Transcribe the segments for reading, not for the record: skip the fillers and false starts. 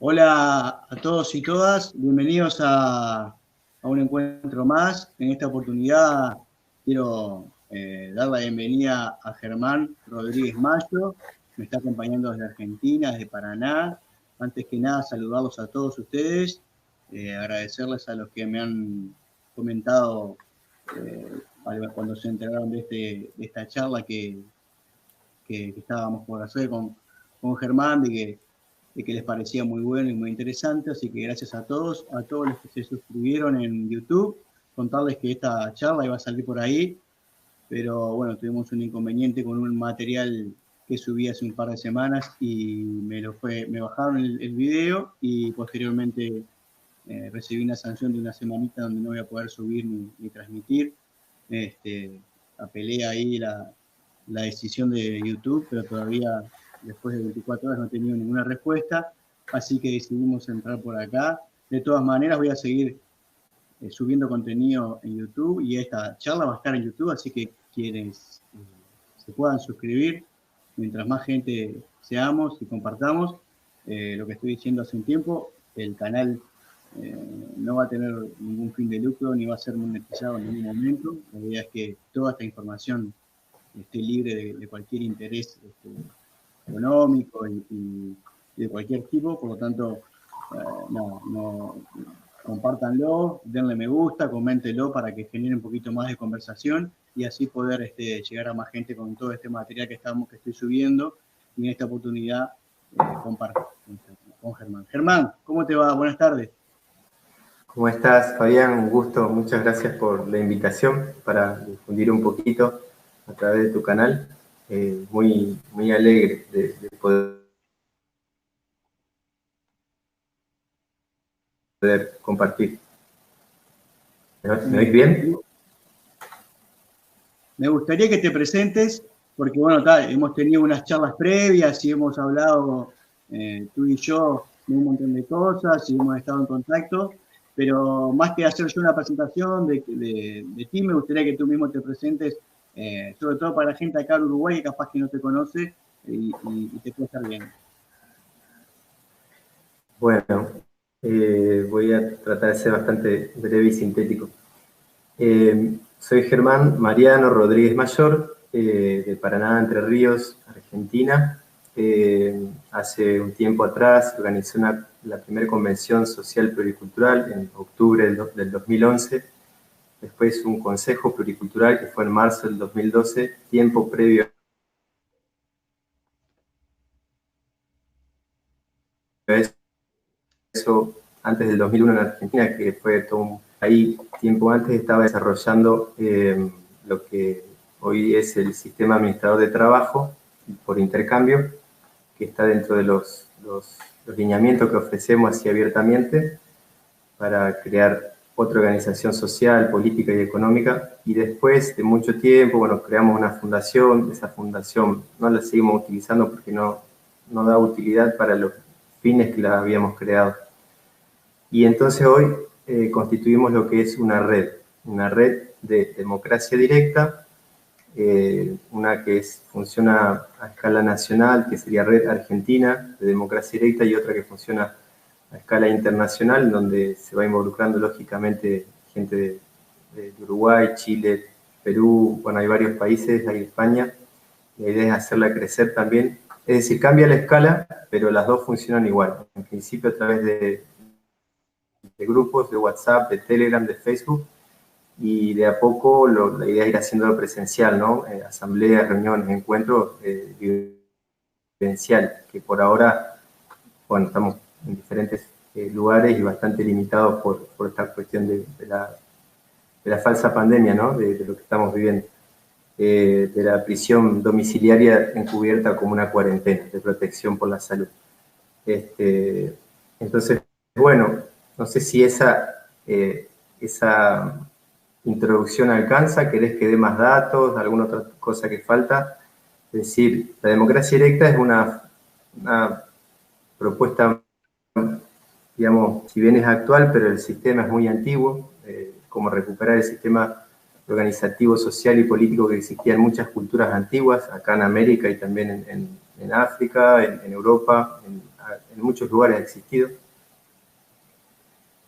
Hola a todos y todas, bienvenidos a un encuentro más. En esta oportunidad quiero dar la bienvenida a Germán Rodríguez Mayo, me está acompañando desde Argentina, desde Paraná. Antes que nada, saludarlos a todos ustedes, agradecerles a los que me han comentado cuando se enteraron de esta charla que estábamos por hacer con Germán, de que les parecía muy bueno y muy interesante, así que gracias a todos los que se suscribieron en YouTube, contarles que esta charla iba a salir por ahí, pero bueno, tuvimos un inconveniente con un material que subí hace un par de semanas y me bajaron el video y posteriormente recibí una sanción de una semanita donde no voy a poder subir ni transmitir. Apelé ahí la decisión de YouTube, pero todavía después de 24 horas no he tenido ninguna respuesta, así que decidimos entrar por acá. De todas maneras voy a seguir subiendo contenido en YouTube y esta charla va a estar en YouTube, así que quienes se puedan suscribir, mientras más gente seamos y compartamos, lo que estoy diciendo hace un tiempo, el canal no va a tener ningún fin de lucro ni va a ser monetizado en ningún momento. La idea es que toda esta información esté libre de cualquier interés económico y de cualquier tipo, por lo tanto, no, compártanlo, denle me gusta, coméntenlo para que genere un poquito más de conversación y así poder llegar a más gente con todo este material que estoy subiendo y en esta oportunidad comparto con Germán. Germán, ¿cómo te va? Buenas tardes. ¿Cómo estás, Fabián? Un gusto, muchas gracias por la invitación para difundir un poquito a través de tu canal. Muy alegre de poder compartir. ¿Me oís bien? Me gustaría que te presentes, porque bueno, hemos tenido unas charlas previas y hemos hablado tú y yo de un montón de cosas y hemos estado en contacto, pero más que hacer yo una presentación de ti, me gustaría que tú mismo te presentes, sobre todo para la gente acá en Uruguay que capaz que no te conoce y te puede estar bien. Bueno, voy a tratar de ser bastante breve y sintético. Soy Germán Mariano Rodríguez Mayor, de Paraná, Entre Ríos, Argentina. Hace un tiempo atrás organizé la primera convención social pluricultural en octubre del 2011. Después un consejo pluricultural que fue en marzo del 2012, tiempo previo a eso, antes del 2001 en Argentina, que fue todo ahí, tiempo antes estaba desarrollando lo que hoy es el sistema administrador de trabajo por intercambio, que está dentro de los lineamientos que ofrecemos así abiertamente para crear otra organización social, política y económica. Y después de mucho tiempo, bueno, creamos una fundación. Esa fundación no la seguimos utilizando porque no da utilidad para los fines que la habíamos creado. Y entonces hoy constituimos lo que es una red de democracia directa, una que funciona a escala nacional, que sería Red Argentina de Democracia Directa, y otra que funciona a escala internacional, donde se va involucrando lógicamente gente de Uruguay, Chile, Perú, bueno, hay varios países, hay España. La idea es hacerla crecer también. Es decir, cambia la escala, pero las dos funcionan igual. En principio a través de grupos, de WhatsApp, de Telegram, de Facebook, y de a poco la idea es ir haciéndolo presencial, ¿no? Asambleas, reuniones, encuentros vivenciales, que por ahora, bueno, estamos en diferentes lugares y bastante limitados por esta cuestión de la falsa pandemia, ¿no? De lo que estamos viviendo. De la prisión domiciliaria encubierta como una cuarentena de protección por la salud. Entonces, bueno, no sé si esa introducción alcanza, querés que dé más datos, alguna otra cosa que falta. Es decir, la democracia directa es una propuesta, digamos, si bien es actual, pero el sistema es muy antiguo, como recuperar el sistema organizativo, social y político que existía en muchas culturas antiguas, acá en América y también en África, en Europa, en muchos lugares ha existido.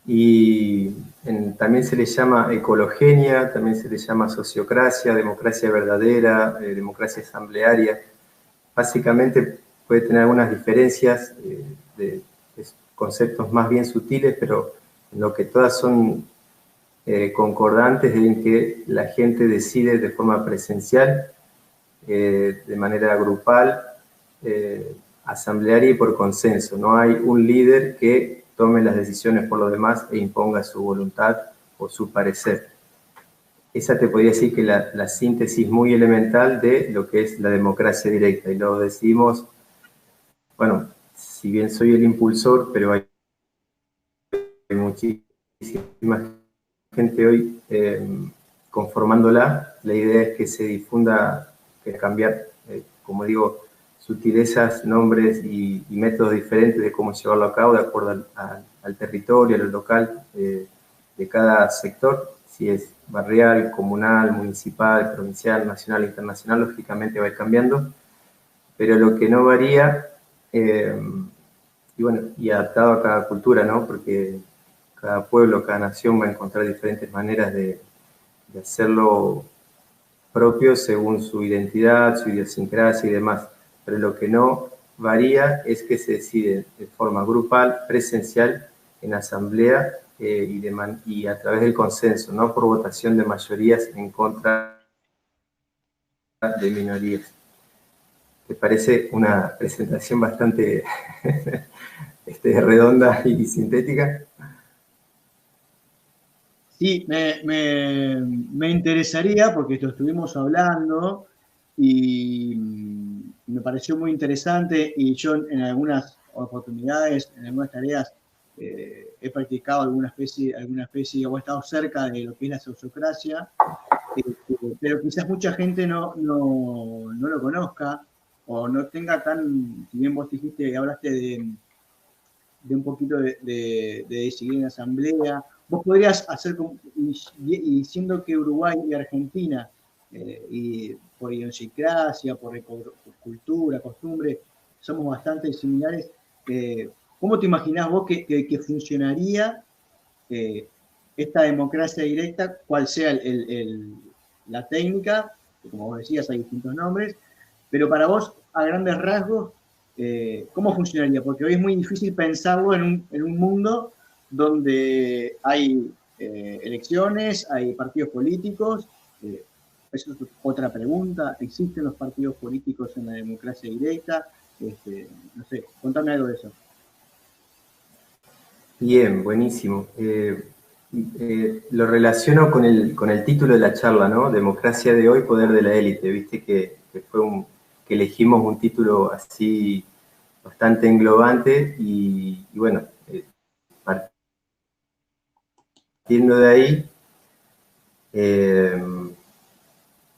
Y también se le llama ecologenia, también se le llama sociocracia, democracia verdadera, democracia asamblearia. Básicamente puede tener algunas diferencias de conceptos más bien sutiles, pero en lo que todas son concordantes en que la gente decide de forma presencial, de manera grupal, asamblearia y por consenso. No hay un líder que tome las decisiones por los demás e imponga su voluntad o su parecer. Esa te podría decir que la síntesis muy elemental de lo que es la democracia directa. Y lo decidimos, bueno, si bien soy el impulsor, pero hay muchísima gente hoy conformándola. La idea es que se difunda, que cambiar, como digo, sutilezas, nombres y métodos diferentes de cómo llevarlo a cabo de acuerdo al territorio, a lo local de cada sector, si es barrial, comunal, municipal, provincial, nacional, internacional, lógicamente va a ir cambiando, pero lo que no varía, y bueno, y adaptado a cada cultura, ¿no? Porque cada pueblo, cada nación va a encontrar diferentes maneras de hacerlo propio según su identidad, su idiosincrasia y demás. Pero lo que no varía es que se decide de forma grupal, presencial, en asamblea y a través del consenso, no por votación de mayorías en contra de minorías. ¿Te parece una presentación bastante redonda y sintética? Sí, me interesaría, porque esto estuvimos hablando y me pareció muy interesante, y yo en algunas oportunidades, en algunas tareas, he practicado alguna especie o he estado cerca de lo que es la sociocracia, pero quizás mucha gente no lo conozca o no tenga tan, si bien vos dijiste, hablaste de un poquito de decidir en asamblea. Vos podrías hacer, y siendo que Uruguay y Argentina, y por idiosincrasia, por cultura, costumbre, somos bastante similares, ¿cómo te imaginás vos que funcionaría esta democracia directa, cuál sea la técnica? Como vos decías, hay distintos nombres, pero para vos, a grandes rasgos, ¿cómo funcionaría? Porque hoy es muy difícil pensarlo en un mundo donde hay elecciones, hay partidos políticos. Eso es otra pregunta. ¿Existen los partidos políticos en la democracia directa? No sé, contame algo de eso. Bien, buenísimo. Lo relaciono con el título de la charla, ¿no? Democracia de hoy, poder de la élite. Viste que que elegimos un título así bastante englobante y bueno, partiendo de ahí,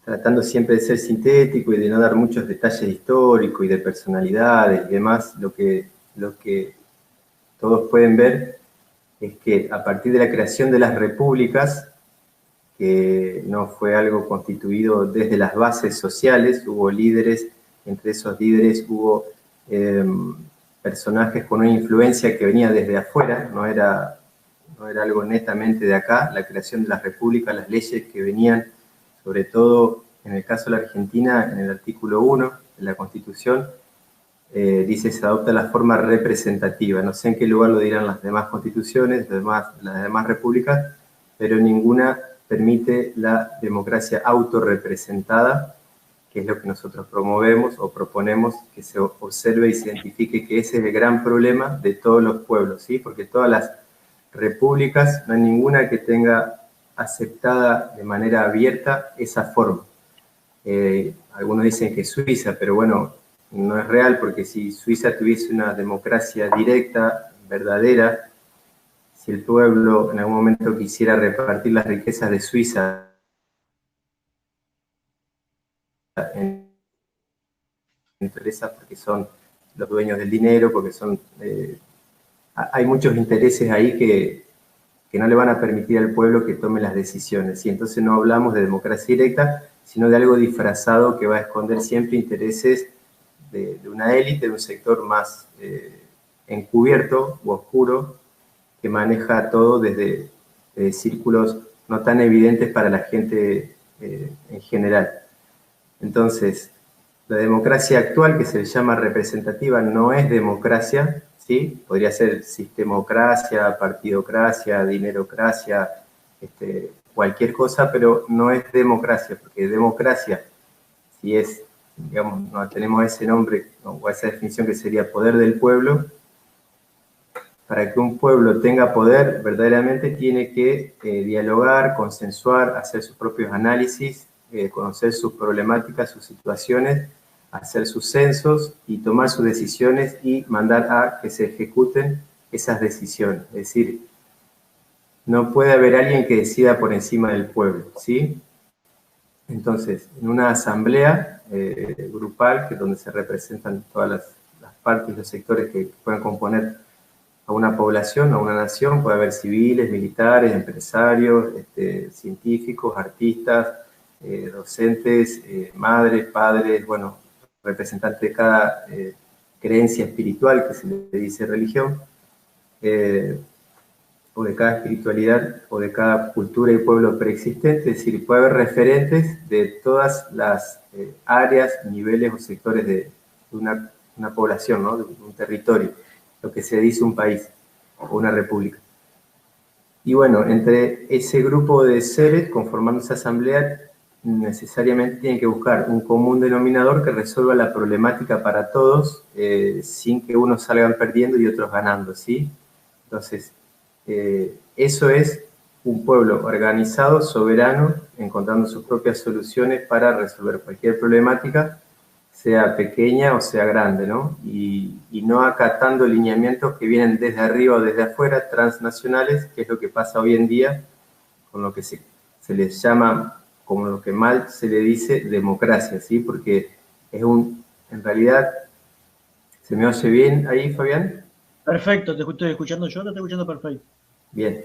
tratando siempre de ser sintético y de no dar muchos detalles históricos y de personalidades y demás, lo que todos pueden ver es que a partir de la creación de las repúblicas, que no fue algo constituido desde las bases sociales, hubo líderes, entre esos líderes hubo personajes con una influencia que venía desde afuera, no era algo netamente de acá, la creación de las repúblicas, las leyes que venían, sobre todo en el caso de la Argentina, en el artículo 1 de la Constitución, dice se adopta la forma representativa. No sé en qué lugar lo dirán las demás constituciones, las demás repúblicas, pero ninguna permite la democracia autorrepresentada, que es lo que nosotros promovemos o proponemos que se observe y se identifique que ese es el gran problema de todos los pueblos, ¿sí? Porque todas las repúblicas, no hay ninguna que tenga aceptada de manera abierta esa forma. Algunos dicen que Suiza, pero bueno, no es real, porque si Suiza tuviese una democracia directa, verdadera, si el pueblo en algún momento quisiera repartir las riquezas de Suiza en empresas porque son los dueños del dinero, porque son hay muchos intereses ahí que no le van a permitir al pueblo que tome las decisiones. Y entonces no hablamos de democracia directa, sino de algo disfrazado que va a esconder siempre intereses de una élite, de un sector más encubierto u oscuro, que maneja todo desde círculos no tan evidentes para la gente en general. Entonces, la democracia actual, que se le llama representativa, no es democracia, ¿sí? Podría ser sistemocracia, partidocracia, dinerocracia, cualquier cosa, pero no es democracia, porque democracia, si es, digamos, no tenemos ese nombre o esa definición que sería poder del pueblo. Para que un pueblo tenga poder, verdaderamente tiene que dialogar, consensuar, hacer sus propios análisis, conocer sus problemáticas, sus situaciones, hacer sus censos y tomar sus decisiones y mandar a que se ejecuten esas decisiones. Es decir, no puede haber alguien que decida por encima del pueblo, ¿sí? Entonces, en una asamblea grupal, que es donde se representan todas las partes y los sectores que puedan componer a una población, a una nación, puede haber civiles, militares, empresarios, científicos, artistas, docentes, madres, padres, bueno, representantes de cada creencia espiritual, que se le dice religión, o de cada espiritualidad, o de cada cultura y pueblo preexistente, es decir, puede haber referentes de todas las áreas, niveles o sectores de una población, ¿no? De un territorio, lo que se dice un país o una república. Y bueno, entre ese grupo de seres conformando esa asamblea, necesariamente tienen que buscar un común denominador que resuelva la problemática para todos, sin que unos salgan perdiendo y otros ganando, ¿sí? Entonces, eso es un pueblo organizado, soberano, encontrando sus propias soluciones para resolver cualquier problemática, sea pequeña o sea grande, ¿no? Y no acatando lineamientos que vienen desde arriba o desde afuera, transnacionales, que es lo que pasa hoy en día con lo que se les llama, como lo que mal se le dice, democracia, ¿sí? Porque es en realidad, ¿se me oye bien ahí, Fabián? Perfecto, te estoy escuchando yo, te estoy escuchando perfecto. Bien.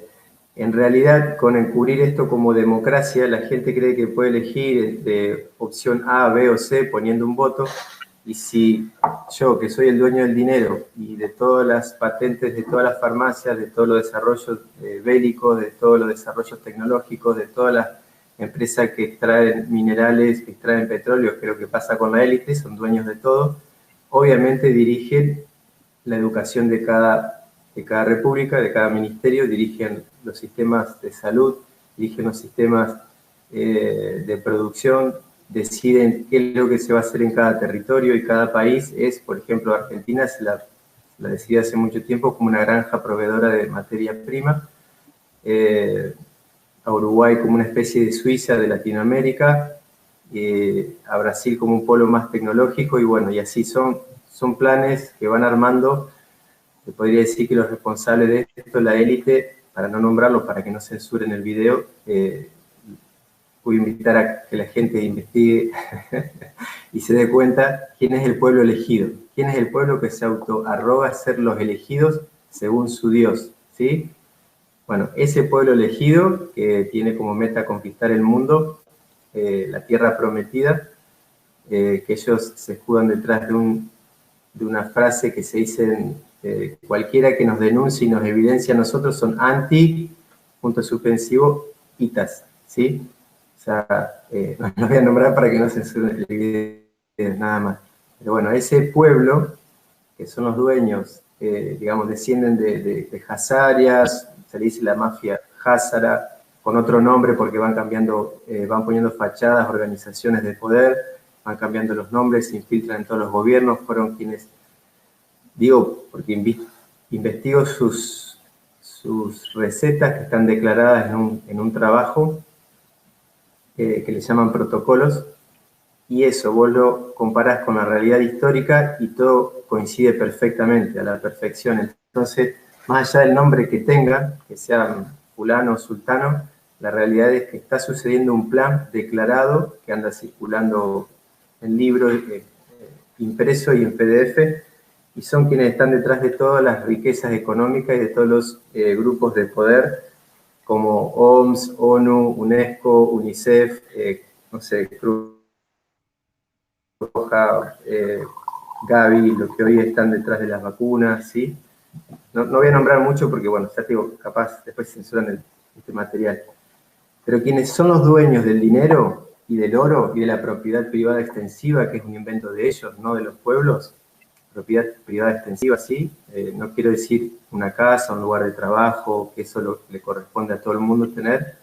En realidad, con encubrir esto como democracia, la gente cree que puede elegir de opción A, B o C poniendo un voto, y si yo, que soy el dueño del dinero y de todas las patentes, de todas las farmacias, de todos los desarrollos bélicos, de todos los desarrollos tecnológicos, de todas las empresas que extraen minerales, que extraen petróleo, que es lo que pasa con la élite, son dueños de todo, obviamente dirigen la educación de cada república, de cada ministerio, dirigen los sistemas de salud, dirigen los sistemas de producción, deciden qué es lo que se va a hacer en cada territorio y cada país es, por ejemplo, Argentina se la decidió hace mucho tiempo como una granja proveedora de materia prima, a Uruguay como una especie de Suiza de Latinoamérica, a Brasil como un polo más tecnológico y bueno, y así son planes que van armando. Te podría decir que los responsables de esto, la élite, para no nombrarlo, para que no censuren el video, voy a invitar a que la gente investigue y se dé cuenta quién es el pueblo elegido, quién es el pueblo que se autoarroga ser los elegidos según su Dios, ¿sí? Bueno, ese pueblo elegido que tiene como meta conquistar el mundo, la tierra prometida, que ellos se escudan detrás de una frase que se dice cualquiera que nos denuncie y nos evidencia a nosotros son anti, punto suspensivo, itas, ¿sí? O sea, no los voy a nombrar para que no censuren el video, nada más. Pero bueno, ese pueblo, que son los dueños, digamos, descienden de Hazarias, se le dice la mafia Hazara, con otro nombre porque van cambiando, van poniendo fachadas, organizaciones de poder, van cambiando los nombres, se infiltran en todos los gobiernos, fueron quienes, digo, porque investigo sus recetas que están declaradas en un trabajo que le llaman protocolos, y eso vos lo comparás con la realidad histórica y todo coincide perfectamente, a la perfección. Entonces, más allá del nombre que tenga, que sea fulano o sultano, la realidad es que está sucediendo un plan declarado que anda circulando en libros, impreso y en PDF, y son quienes están detrás de todas las riquezas económicas y de todos los grupos de poder, como OMS, ONU, UNESCO, UNICEF, no sé, Cruz Roja, Gavi, los que hoy están detrás de las vacunas, ¿sí? No voy a nombrar mucho porque, bueno, ya te digo, capaz después censuran este material. Pero quienes son los dueños del dinero y del oro y de la propiedad privada extensiva, que es un invento de ellos, no de los pueblos, propiedad privada extensiva, sí, no quiero decir una casa, un lugar de trabajo, que eso le corresponde a todo el mundo tener,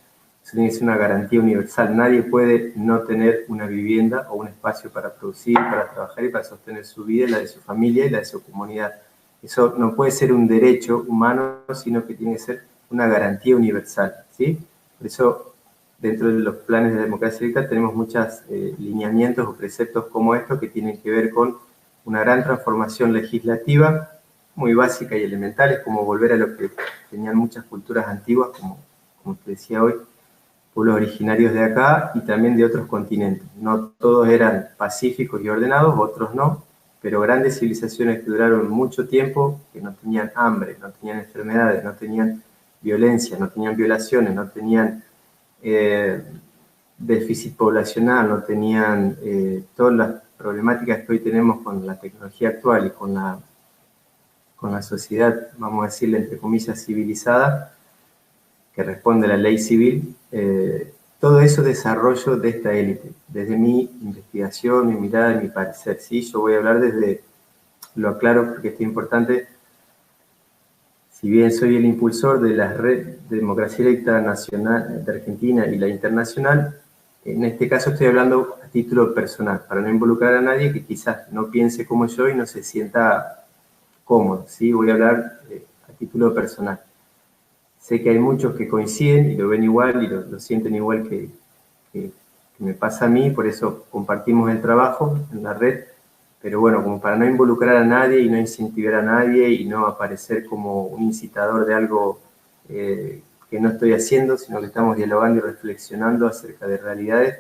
eso tiene que ser una garantía universal. Nadie puede no tener una vivienda o un espacio para producir, para trabajar y para sostener su vida, la de su familia y la de su comunidad. Eso no puede ser un derecho humano, sino que tiene que ser una garantía universal, ¿sí? Por eso, dentro de los planes de democracia directa tenemos muchos lineamientos o preceptos como estos que tienen que ver con una gran transformación legislativa, muy básica y elemental, es como volver a lo que tenían muchas culturas antiguas, como te decía hoy, pueblos originarios de acá y también de otros continentes. No todos eran pacíficos y ordenados, otros no, pero grandes civilizaciones que duraron mucho tiempo, que no tenían hambre, no tenían enfermedades, no tenían violencia, no tenían violaciones, no tenían déficit poblacional, no tenían todas las problemáticas que hoy tenemos con la tecnología actual y con la sociedad, vamos a decirle entre comillas, civilizada, que responde a la ley civil, todo eso desarrollo de esta élite, desde mi investigación, mi mirada, mi parecer, ¿sí? Yo voy a hablar desde, lo aclaro porque es importante, si bien soy el impulsor de la red de democracia directa nacional de Argentina y la internacional, en este caso estoy hablando a título personal, para no involucrar a nadie que quizás no piense como yo y no se sienta cómodo, ¿sí? Voy a hablar a título personal. Sé que hay muchos que coinciden y lo ven igual y lo sienten igual que me pasa a mí, por eso compartimos el trabajo en la red, pero bueno, como para no involucrar a nadie y no incentivar a nadie y no aparecer como un incitador de algo que no estoy haciendo, sino que estamos dialogando y reflexionando acerca de realidades,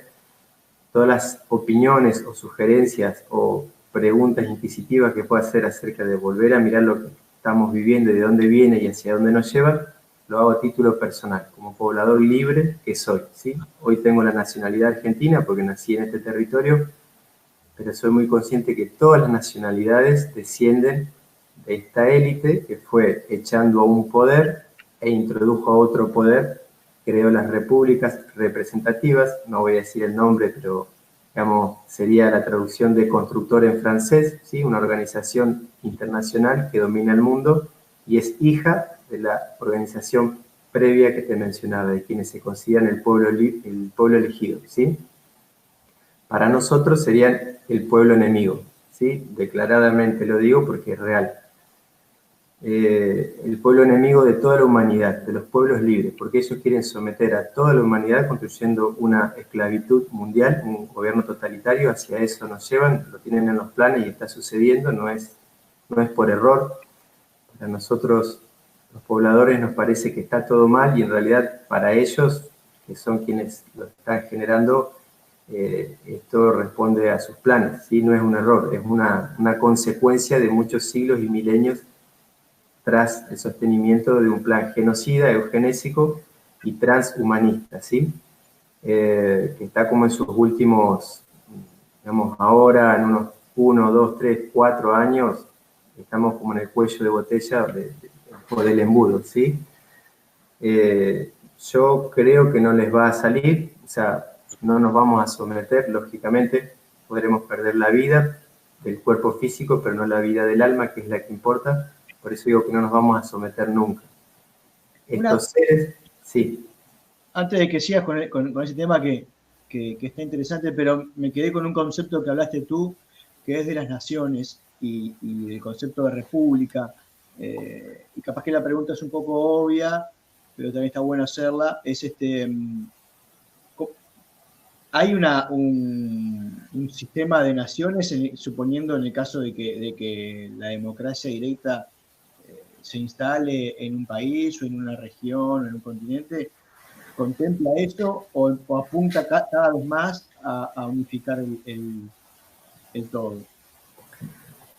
todas las opiniones o sugerencias o preguntas inquisitivas que pueda hacer acerca de volver a mirar lo que estamos viviendo y de dónde viene y hacia dónde nos lleva, lo hago a título personal, como poblador libre que soy, ¿sí? Hoy tengo la nacionalidad argentina porque nací en este territorio, pero soy muy consciente que todas las nacionalidades descienden de esta élite que fue echando a un poder e introdujo a otro poder, creó las repúblicas representativas, no voy a decir el nombre, pero digamos, sería la traducción de constructor en francés, ¿sí? Una organización internacional que domina el mundo y es hija de la organización previa que te mencionaba, de quienes se consideran el pueblo elegido, ¿sí? Para nosotros serían el pueblo enemigo, ¿sí? Declaradamente lo digo porque es real. El pueblo enemigo de toda la humanidad, de los pueblos libres, porque ellos quieren someter a toda la humanidad construyendo una esclavitud mundial, un gobierno totalitario, hacia eso nos llevan, lo tienen en los planes y está sucediendo, no es por error. Para nosotros, los pobladores, nos parece que está todo mal y en realidad para ellos, que son quienes lo están generando, esto responde a sus planes, ¿sí? No es un error, es una consecuencia de muchos siglos y milenios tras el sostenimiento de un plan genocida, eugenésico y transhumanista, ¿sí? Que está como en sus últimos, digamos, ahora en unos 1, 2, 3, 4 años, estamos como en el cuello de botella o del embudo, ¿sí? Yo creo que no les va a salir, o sea, no nos vamos a someter, lógicamente, podremos perder la vida del cuerpo físico, pero no la vida del alma, que es la que importa. Por eso digo que no nos vamos a someter nunca. Estos seres, sí. Antes de que sigas con ese tema que está interesante, pero me quedé con un concepto que hablaste tú, que es de las naciones y del concepto de república. Y capaz que la pregunta es un poco obvia, pero también está bueno hacerla. Es ¿hay un sistema de naciones, suponiendo en el caso de que la democracia directa se instale en un país o en una región o en un continente? ¿Contempla eso o apunta cada vez más a unificar el todo?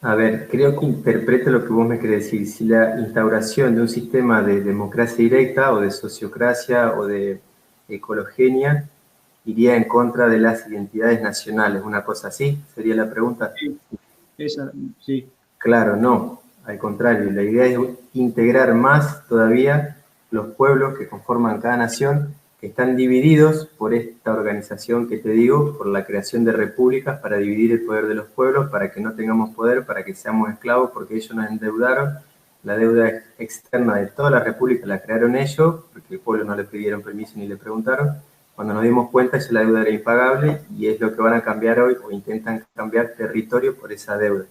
A ver, creo que interpreto lo que vos me querés decir. Si la instauración de un sistema de democracia directa o de sociocracia o de ecologenia iría en contra de las identidades nacionales, una cosa así, sería la pregunta. Sí, Esa, sí. Claro, no, al contrario, la idea es integrar más todavía los pueblos que conforman cada nación, que están divididos por esta organización que te digo, por la creación de repúblicas para dividir el poder de los pueblos, para que no tengamos poder, para que seamos esclavos, porque ellos nos endeudaron. La deuda externa de todas las repúblicas la crearon ellos, porque el pueblo no le pidieron permiso ni le preguntaron. Cuando nos dimos cuenta, ya la deuda era impagable y es lo que van a cambiar hoy, o intentan cambiar territorio por esa deuda.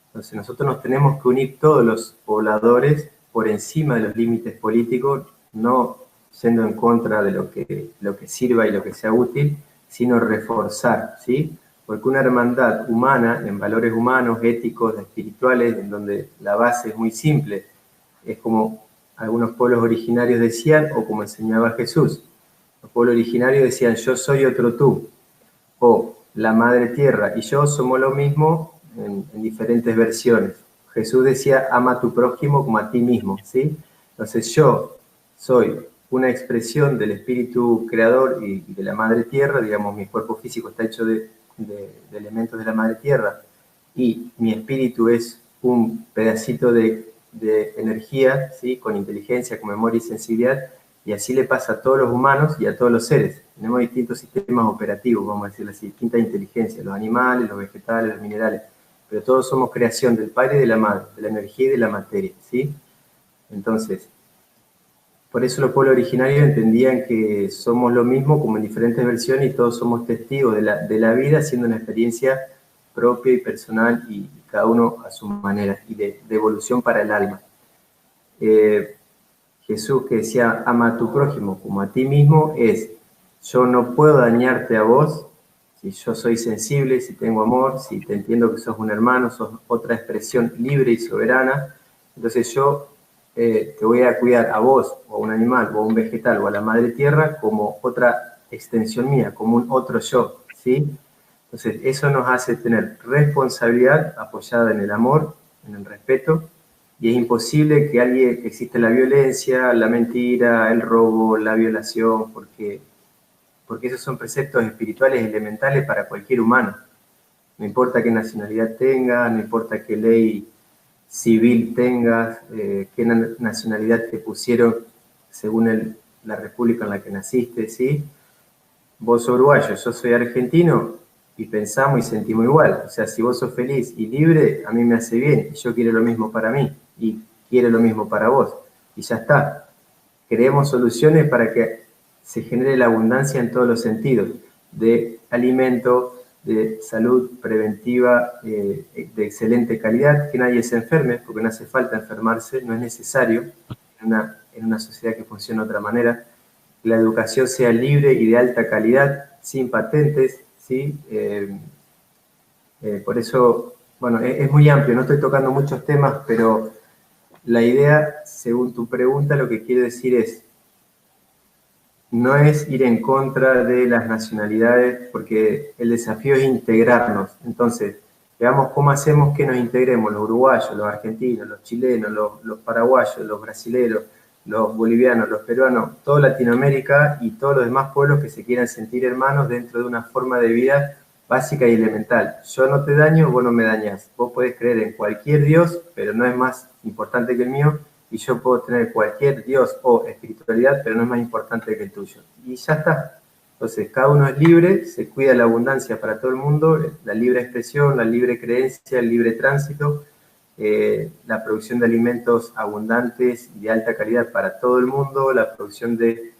Entonces nosotros nos tenemos que unir todos los pobladores por encima de los límites políticos, no yendo en contra de lo que sirva y lo que sea útil, sino reforzar, ¿sí? Porque una hermandad humana, en valores humanos, éticos, espirituales, en donde la base es muy simple, es como algunos pueblos originarios decían, o como enseñaba Jesús. Los pueblos originarios decían, yo soy otro tú, o la madre tierra y yo somos lo mismo en diferentes versiones. Jesús decía, ama a tu prójimo como a ti mismo, ¿sí? Entonces yo soy una expresión del espíritu creador y de la madre tierra, digamos, mi cuerpo físico está hecho de elementos de la madre tierra y mi espíritu es un pedacito de energía, ¿sí? Con inteligencia, con memoria y sensibilidad, y así le pasa a todos los humanos y a todos los seres. Tenemos distintos sistemas operativos, vamos a decirlo así, distintas inteligencias, los animales, los vegetales, los minerales, pero todos somos creación del Padre y de la Madre, de la energía y de la materia, ¿sí? Entonces, por eso los pueblos originarios entendían que somos lo mismo como en diferentes versiones y todos somos testigos de la vida, haciendo una experiencia propia y personal y cada uno a su manera y de evolución para el alma. Jesús que decía, ama a tu prójimo como a ti mismo, es, yo no puedo dañarte a vos, si yo soy sensible, si tengo amor, si te entiendo que sos un hermano, sos otra expresión libre y soberana, entonces yo te voy a cuidar a vos, o a un animal, o a un vegetal, o a la madre tierra, como otra extensión mía, como un otro yo, ¿sí? Entonces eso nos hace tener responsabilidad apoyada en el amor, en el respeto, y es imposible que exista la violencia, la mentira, el robo, la violación, porque esos son preceptos espirituales elementales para cualquier humano. No importa qué nacionalidad tengas, no importa qué ley civil tengas, qué nacionalidad te pusieron según la república en la que naciste, ¿sí? Vos sos uruguayo, yo soy argentino, y pensamos y sentimos igual. O sea, si vos sos feliz y libre, a mí me hace bien, y yo quiero lo mismo para mí, y quiero lo mismo para vos, y ya está. Creemos soluciones para que se genere la abundancia en todos los sentidos, de alimento, de salud preventiva de excelente calidad, que nadie se enferme, porque no hace falta enfermarse, no es necesario en una sociedad que funciona de otra manera. La educación sea libre y de alta calidad, sin patentes, ¿sí? Por eso, bueno, es muy amplio, no estoy tocando muchos temas, pero la idea, según tu pregunta, lo que quiero decir es, no es ir en contra de las nacionalidades, porque el desafío es integrarnos. Entonces, veamos cómo hacemos que nos integremos los uruguayos, los argentinos, los chilenos, los paraguayos, los brasileños, los bolivianos, los peruanos, toda Latinoamérica y todos los demás pueblos que se quieran sentir hermanos dentro de una forma de vida básica y elemental. Yo no te daño, vos no me dañás. Vos podés creer en cualquier Dios, pero no es más importante que el mío, y yo puedo tener cualquier Dios o espiritualidad, pero no es más importante que el tuyo. Y ya está. Entonces, cada uno es libre, se cuida la abundancia para todo el mundo, la libre expresión, la libre creencia, el libre tránsito, la producción de alimentos abundantes y de alta calidad para todo el mundo, la producción de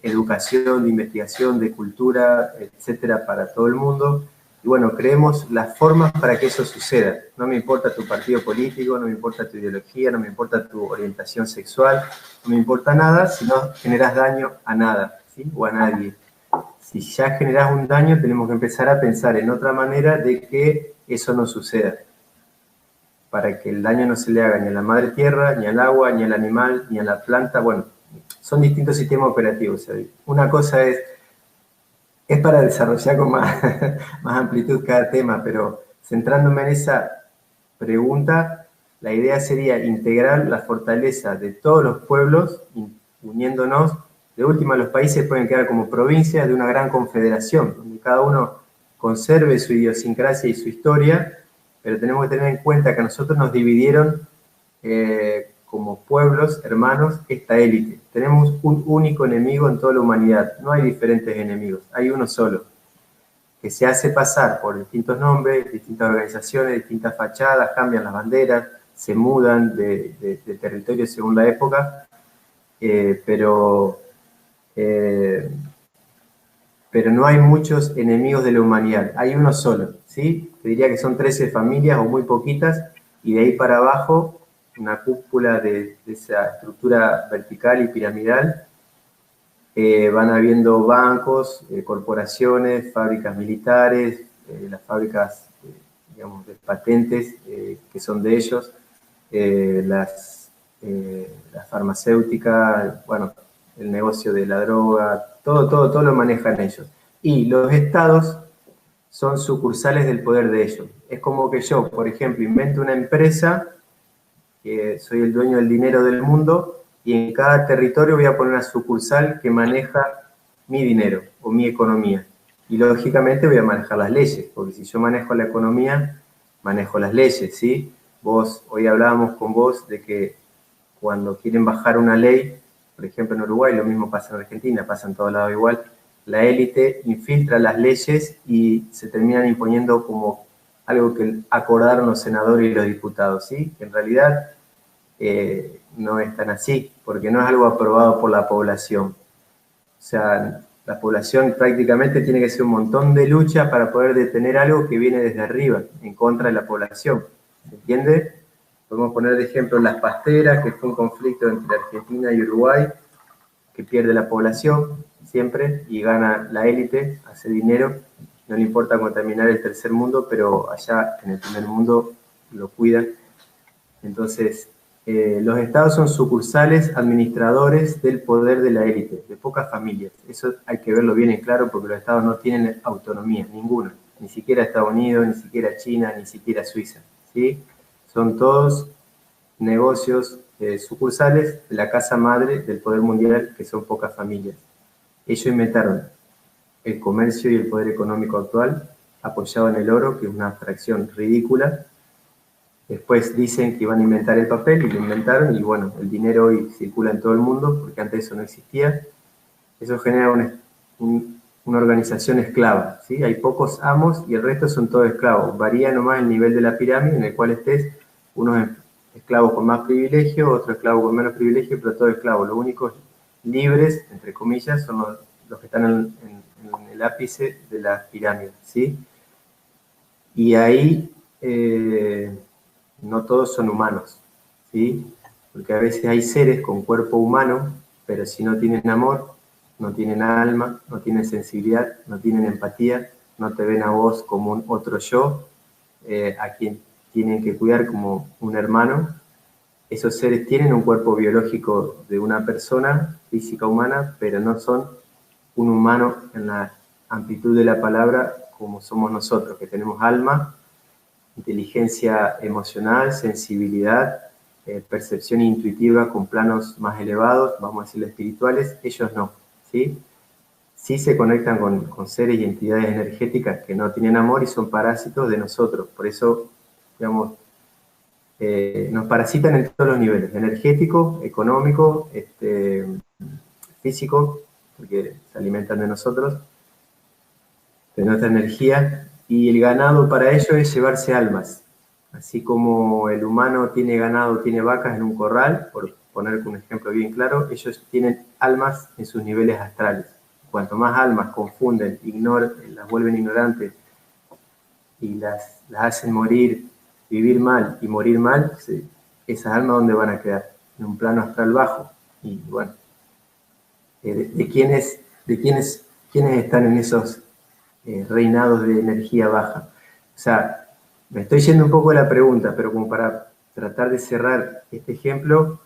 educación, de investigación, de cultura, etcétera, para todo el mundo. Y bueno, creemos las formas para que eso suceda. No me importa tu partido político, no me importa tu ideología, no me importa tu orientación sexual, no me importa nada si no generas daño a nada, ¿sí? O a nadie. Si ya generas un daño, tenemos que empezar a pensar en otra manera de que eso no suceda. Para que el daño no se le haga ni a la madre tierra, ni al agua, ni al animal, ni a la planta. Bueno, son distintos sistemas operativos. Una cosa es para desarrollar con más amplitud cada tema, pero centrándome en esa pregunta, la idea sería integrar la fortaleza de todos los pueblos, uniéndonos. De última, los países pueden quedar como provincias de una gran confederación, donde cada uno conserve su idiosincrasia y su historia, pero tenemos que tener en cuenta que a nosotros nos dividieron como pueblos, hermanos, esta élite. Tenemos un único enemigo en toda la humanidad, no hay diferentes enemigos, hay uno solo, que se hace pasar por distintos nombres, distintas organizaciones, distintas fachadas, cambian las banderas, se mudan de territorio según la época, pero no hay muchos enemigos de la humanidad, hay uno solo, ¿sí? Te diría que son 13 familias o muy poquitas, y de ahí para abajo, una cúpula de esa estructura vertical y piramidal, van habiendo bancos, corporaciones, fábricas militares, las fábricas, digamos, de patentes que son de ellos, las farmacéuticas, bueno, el negocio de la droga, todo lo manejan ellos. Y los estados son sucursales del poder de ellos. Es como que yo, por ejemplo, invento una empresa, soy el dueño del dinero del mundo, y en cada territorio voy a poner una sucursal que maneja mi dinero o mi economía. Y lógicamente voy a manejar las leyes, porque si yo manejo la economía, manejo las leyes, ¿sí? Hoy hablábamos con vos de que cuando quieren bajar una ley, por ejemplo en Uruguay, lo mismo pasa en Argentina, pasa en todos lados igual, la élite infiltra las leyes y se terminan imponiendo como algo que acordaron los senadores y los diputados, ¿sí? Que en realidad no es tan así, porque no es algo aprobado por la población. O sea, la población prácticamente tiene que hacer un montón de lucha para poder detener algo que viene desde arriba, en contra de la población. ¿Se entiende? Podemos poner de ejemplo las pasteras, que fue un conflicto entre Argentina y Uruguay, que pierde la población siempre y gana la élite, hace dinero, no le importa contaminar el tercer mundo, pero allá en el primer mundo lo cuidan. Entonces, los estados son sucursales administradores del poder de la élite, de pocas familias. Eso hay que verlo bien en claro porque los estados no tienen autonomía, ninguna. Ni siquiera Estados Unidos, ni siquiera China, ni siquiera Suiza, ¿sí? Son todos negocios sucursales de la casa madre del poder mundial, que son pocas familias. Ellos inventaron el comercio y el poder económico actual, apoyado en el oro, que es una abstracción ridícula. Después dicen que iban a inventar el papel y lo inventaron, y bueno, el dinero hoy circula en todo el mundo, porque antes eso no existía. Eso genera una organización esclava, ¿sí? Hay pocos amos y el resto son todos esclavos. Varía nomás el nivel de la pirámide en el cual estés, unos esclavos con más privilegio, otros esclavos con menos privilegio, pero todos esclavos. Los únicos libres, entre comillas, son los que están en el ápice de la pirámide, ¿sí? Y ahí no todos son humanos, ¿sí? Porque a veces hay seres con cuerpo humano, pero si no tienen amor, no tienen alma, no tienen sensibilidad, no tienen empatía, no te ven a vos como un otro yo, a quien tienen que cuidar como un hermano. Esos seres tienen un cuerpo biológico de una persona, física humana, pero no son un humano en la amplitud de la palabra como somos nosotros, que tenemos alma, inteligencia emocional, sensibilidad, percepción intuitiva con planos más elevados, vamos a decirlo espirituales. Ellos no, ¿sí? Sí se conectan con seres y entidades energéticas que no tienen amor y son parásitos de nosotros. Por eso, digamos, nos parasitan en todos los niveles, energético, económico, físico, porque se alimentan de nosotros, de nuestra energía, y el ganado para ellos es llevarse almas. Así como el humano tiene ganado, tiene vacas en un corral, por poner un ejemplo bien claro, ellos tienen almas en sus niveles astrales. Cuanto más almas confunden, las vuelven ignorantes y las hacen morir, vivir mal y morir mal, esas almas ¿dónde van a quedar? En un plano astral bajo. Y bueno, ¿quiénes están en esos reinados de energía baja? O sea, me estoy yendo un poco de la pregunta, pero como para tratar de cerrar este ejemplo,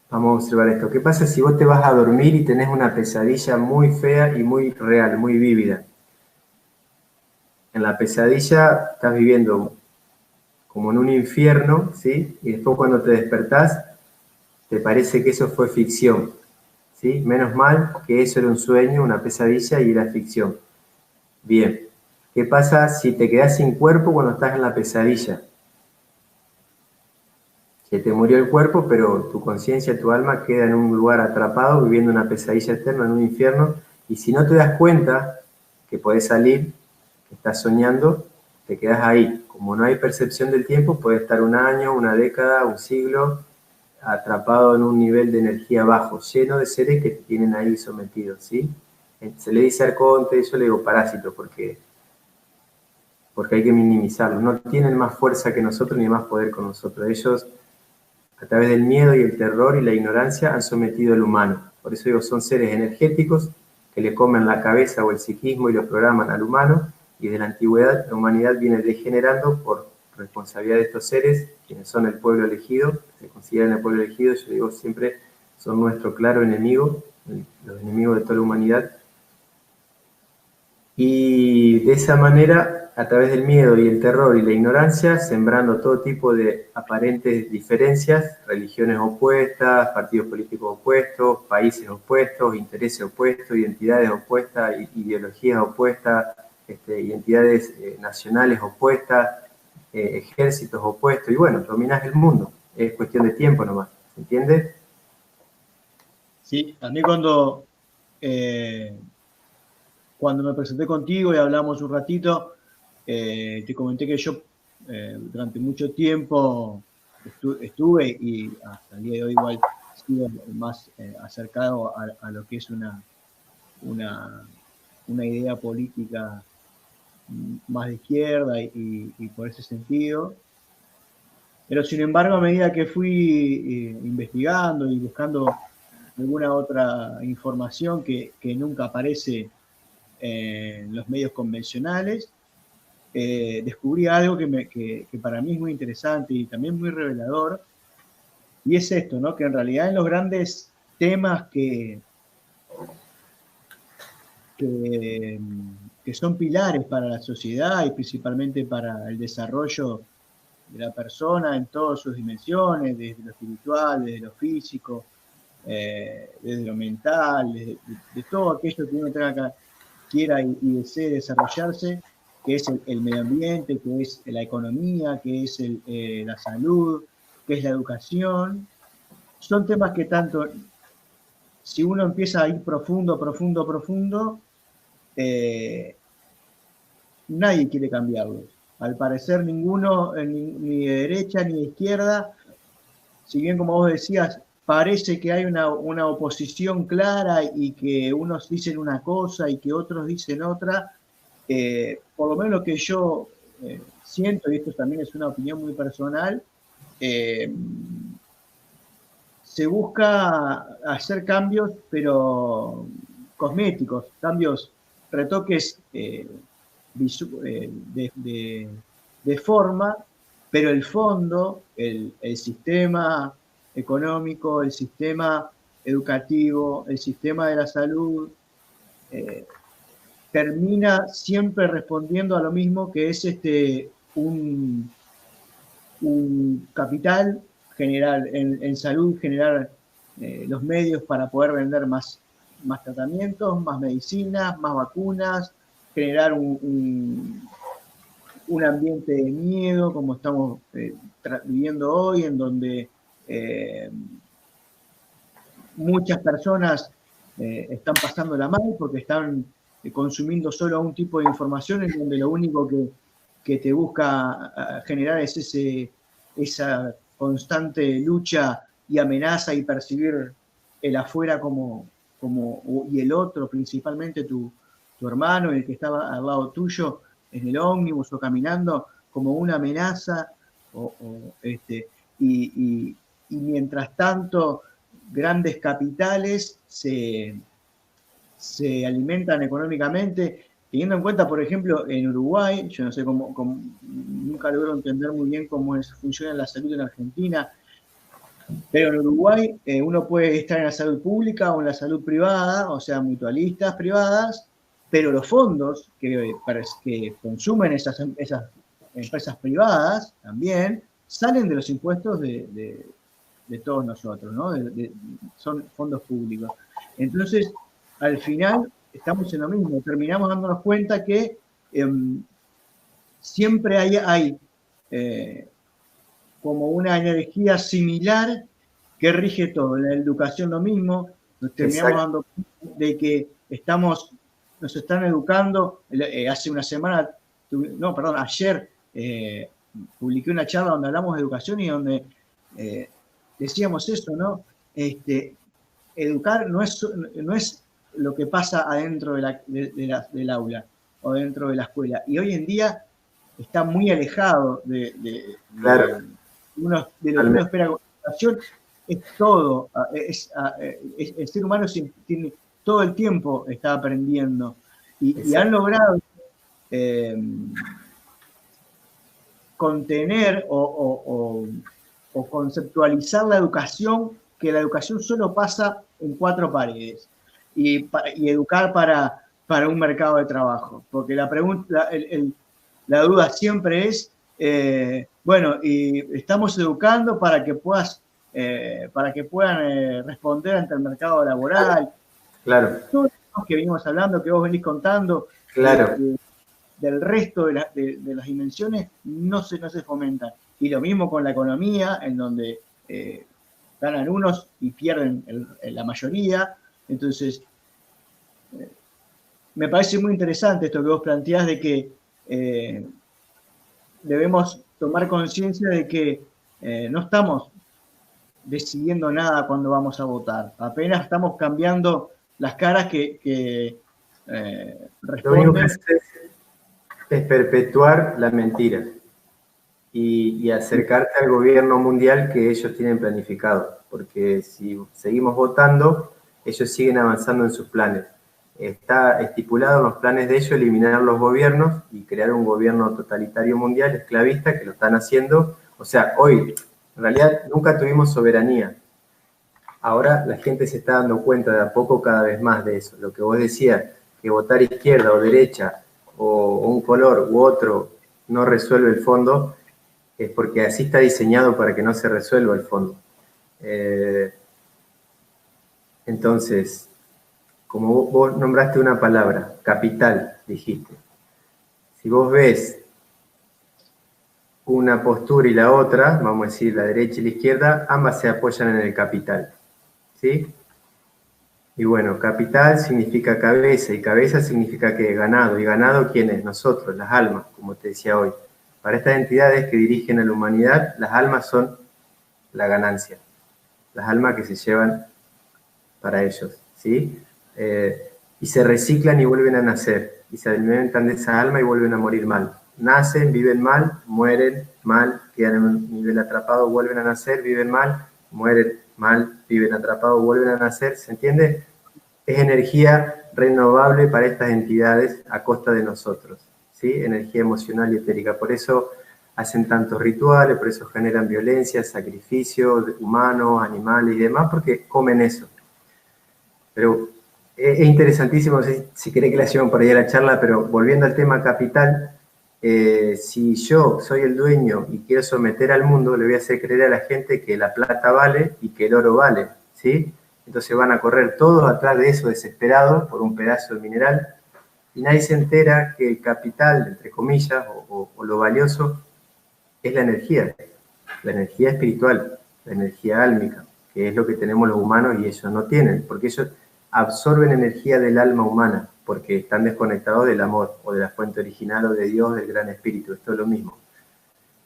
vamos a observar esto. ¿Qué pasa si vos te vas a dormir y tenés una pesadilla muy fea y muy real, muy vívida? En la pesadilla estás viviendo como en un infierno, ¿sí? Y después cuando te despertás, te parece que eso fue ficción, ¿sí? Menos mal que eso era un sueño, una pesadilla y era ficción. Bien, ¿Qué pasa si te quedás sin cuerpo cuando estás en la pesadilla? Se te murió el cuerpo, pero tu conciencia, tu alma queda en un lugar atrapado, viviendo una pesadilla eterna, en un infierno, y si no te das cuenta que podés salir, que estás soñando, te quedás ahí. Como no hay percepción del tiempo, puedes estar un año, una década, un siglo, atrapado en un nivel de energía bajo, lleno de seres que te tienen ahí sometidos, ¿sí? Se le dice arconte, yo le digo parásito, porque hay que minimizarlos. No tienen más fuerza que nosotros ni más poder con nosotros. Ellos, a través del miedo y el terror y la ignorancia, han sometido al humano. Por eso digo, son seres energéticos que le comen la cabeza o el psiquismo y lo programan al humano, y de la antigüedad la humanidad viene degenerando por responsabilidad de estos seres, quienes son el pueblo elegido, se consideran el pueblo elegido. Yo digo siempre, son nuestro claro enemigo, los enemigos de toda la humanidad. Y de esa manera, a través del miedo y el terror y la ignorancia, sembrando todo tipo de aparentes diferencias, religiones opuestas, partidos políticos opuestos, países opuestos, intereses opuestos, identidades opuestas, ideologías opuestas, identidades nacionales opuestas, ejércitos opuestos, y bueno, dominás el mundo. Es cuestión de tiempo nomás, ¿se entiende? Sí, a mí cuando me presenté contigo y hablamos un ratito, te comenté que yo durante mucho tiempo estuve y hasta el día de hoy igual sigo más acercado a lo que es una idea política más de izquierda y por ese sentido. Pero sin embargo, a medida que fui investigando y buscando alguna otra información que nunca aparece en los medios convencionales, descubrí algo que para mí es muy interesante y también muy revelador, y es esto, ¿no? Que en realidad en los grandes temas que son pilares para la sociedad y principalmente para el desarrollo de la persona en todas sus dimensiones, desde lo espiritual, desde lo físico, desde lo mental, de todo aquello que uno quiera y desee desarrollarse, que es el medio ambiente, que es la economía, que es la salud, que es la educación. Son temas que tanto, si uno empieza a ir profundo, nadie quiere cambiarlos. Al parecer ninguno, ni de derecha ni de izquierda, si bien como vos decías, parece que hay una oposición clara y que unos dicen una cosa y que otros dicen otra, por lo menos lo que yo siento, y esto también es una opinión muy personal, se busca hacer cambios, pero cosméticos, cambios, retoques de forma, pero el fondo, el sistema económico, el sistema educativo, el sistema de la salud, termina siempre respondiendo a lo mismo, que es un capital, generar en salud, generar los medios para poder vender más tratamientos, más medicinas, más vacunas, generar un ambiente de miedo como estamos viviendo hoy, en donde muchas personas están pasándola mal porque están consumiendo solo un tipo de información en donde lo único que te busca generar es esa constante lucha y amenaza y percibir el afuera y el otro, principalmente tu hermano, el que estaba al lado tuyo en el ómnibus o caminando, como una amenaza, y mientras tanto grandes capitales se alimentan económicamente, teniendo en cuenta, por ejemplo, en Uruguay, yo no sé nunca logro entender muy bien cómo funciona la salud en Argentina, pero en Uruguay uno puede estar en la salud pública o en la salud privada, o sea, mutualistas privadas, pero los fondos que consumen esas empresas privadas también salen de los impuestos de todos nosotros, ¿no? Son fondos públicos. Entonces, al final, estamos en lo mismo, terminamos dándonos cuenta que siempre hay como una energía similar que rige todo. En la educación lo mismo, nos terminamos dando cuenta de que nos están educando. Hace una semana, ayer publiqué una charla donde hablamos de educación y donde decíamos eso, ¿no? Educar no es lo que pasa adentro del aula o dentro de la escuela. Y hoy en día está muy alejado de lo que uno espera con educación. Es todo. El ser humano tiene, todo el tiempo está aprendiendo. Y han logrado contener o conceptualizar la educación, que la educación solo pasa en 4 paredes, y educar para un mercado de trabajo. Porque la duda siempre es, bueno, y estamos educando para que puedan responder ante el mercado laboral. Claro. Todo lo que venimos hablando, que vos venís contando, claro. Del resto de las dimensiones no se fomentan. Y lo mismo con la economía, en donde ganan unos y pierden la mayoría. Entonces, me parece muy interesante esto que vos planteás de que debemos tomar conciencia de que no estamos decidiendo nada cuando vamos a votar. Apenas estamos cambiando las caras que responden. Lo único que haces es perpetuar la mentira y acercarte al gobierno mundial que ellos tienen planificado, porque si seguimos votando, ellos siguen avanzando en sus planes. Está estipulado en los planes de ellos eliminar los gobiernos y crear un gobierno totalitario mundial, esclavista, que lo están haciendo. O sea, hoy, en realidad, nunca tuvimos soberanía. Ahora la gente se está dando cuenta de a poco cada vez más de eso. Lo que vos decías, que votar izquierda o derecha o un color u otro no resuelve el fondo, es porque así está diseñado para que no se resuelva el fondo. Entonces, como vos nombraste una palabra, capital, dijiste. Si vos ves una postura y la otra, vamos a decir la derecha y la izquierda, ambas se apoyan en el capital, ¿sí? Y bueno, capital significa cabeza, y cabeza significa que ganado. ¿Y ganado quién es? Nosotros, las almas, como te decía hoy. Para estas entidades que dirigen a la humanidad, las almas son la ganancia. Las almas que se llevan para ellos, ¿sí? Y se reciclan y vuelven a nacer. Y se alimentan de esa alma y vuelven a morir mal. Nacen, viven mal, mueren mal, quedan en un nivel atrapado, vuelven a nacer, viven mal, mueren mal, viven atrapados, vuelven a nacer, ¿se entiende? Es energía renovable para estas entidades a costa de nosotros, ¿sí? Energía emocional y etérica. Por eso hacen tantos rituales, por eso generan violencia, sacrificios humanos, animales y demás, porque comen eso. Pero es interesantísimo, no sé si querés que la lleven por ahí a la charla, pero volviendo al tema capital, si yo soy el dueño y quiero someter al mundo, le voy a hacer creer a la gente que la plata vale y que el oro vale, ¿sí? Entonces van a correr todos atrás de eso desesperados por un pedazo de mineral y nadie se entera que el capital, entre comillas, o lo valioso, es la energía espiritual, la energía álmica, que es lo que tenemos los humanos y ellos no tienen, porque ellos absorben energía del alma humana, porque están desconectados del amor, o de la fuente original, o de Dios, del gran espíritu, esto es lo mismo.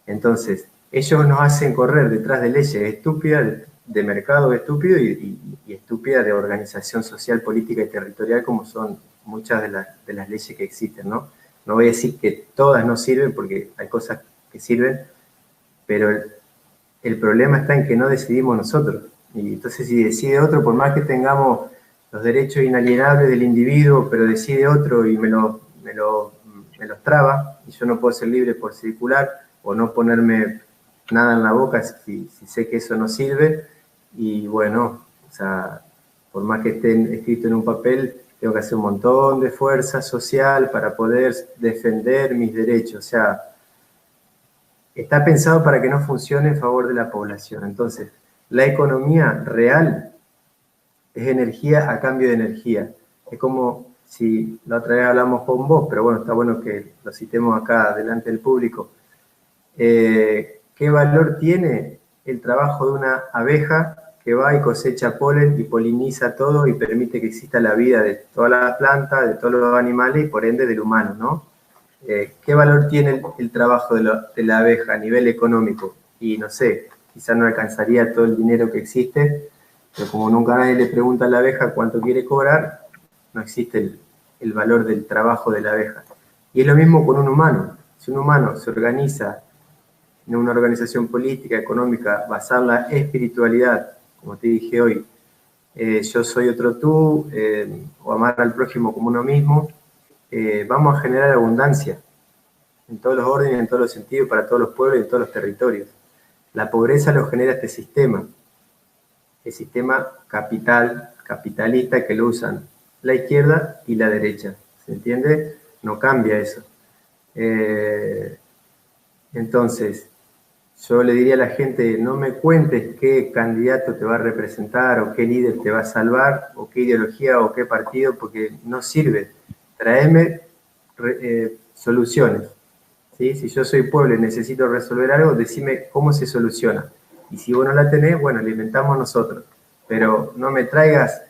Entonces, ellos nos hacen correr detrás de leyes estúpidas, de mercado estúpido y estúpidas de organización social, política y territorial, como son muchas de las leyes que existen, ¿no? No voy a decir que todas no sirven, porque hay cosas que sirven, pero el problema está en que no decidimos nosotros. Y entonces si decide otro, por más que tengamos los derechos inalienables del individuo, pero decide otro y me los traba, y yo no puedo ser libre por circular, o no ponerme nada en la boca si sé que eso no sirve, y bueno, o sea, por más que esté escrito en un papel, tengo que hacer un montón de fuerza social para poder defender mis derechos. O sea, está pensado para que no funcione en favor de la población. Entonces, la economía real es energía a cambio de energía. Es como si la otra vez hablamos con vos, pero bueno, está bueno que lo citemos acá delante del público. ¿Qué valor tiene el trabajo de una abeja que va y cosecha polen y poliniza todo y permite que exista la vida de todas las plantas, de todos los animales y por ende del humano, ¿no? ¿Qué valor tiene el trabajo de la abeja a nivel económico? Y no sé, quizás no alcanzaría todo el dinero que existe, pero como nunca nadie le pregunta a la abeja cuánto quiere cobrar, no existe el valor del trabajo de la abeja. Y es lo mismo con un humano. Si un humano se organiza en una organización política, económica, basada en la espiritualidad, como te dije hoy, yo soy otro tú, o amar al prójimo como uno mismo, vamos a generar abundancia en todos los órdenes, en todos los sentidos, para todos los pueblos y en todos los territorios. La pobreza lo genera este sistema, el sistema capitalista que lo usan la izquierda y la derecha. ¿Se entiende? No cambia eso. Entonces, yo le diría a la gente, no me cuentes qué candidato te va a representar o qué líder te va a salvar o qué ideología o qué partido, porque no sirve. Traeme soluciones. ¿Sí? Si yo soy pueblo y necesito resolver algo, decime cómo se soluciona. Y si vos no la tenés, bueno, la inventamos nosotros. Pero no me traigas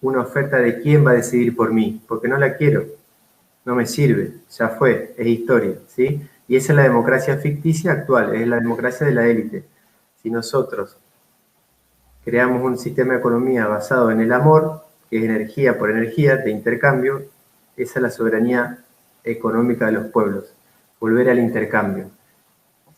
una oferta de quién va a decidir por mí, porque no la quiero. No me sirve, ya fue, es historia, ¿sí? Y esa es la democracia ficticia actual, es la democracia de la élite. Si nosotros creamos un sistema de economía basado en el amor, que es energía por energía, de intercambio, esa es la soberanía económica de los pueblos, volver al intercambio.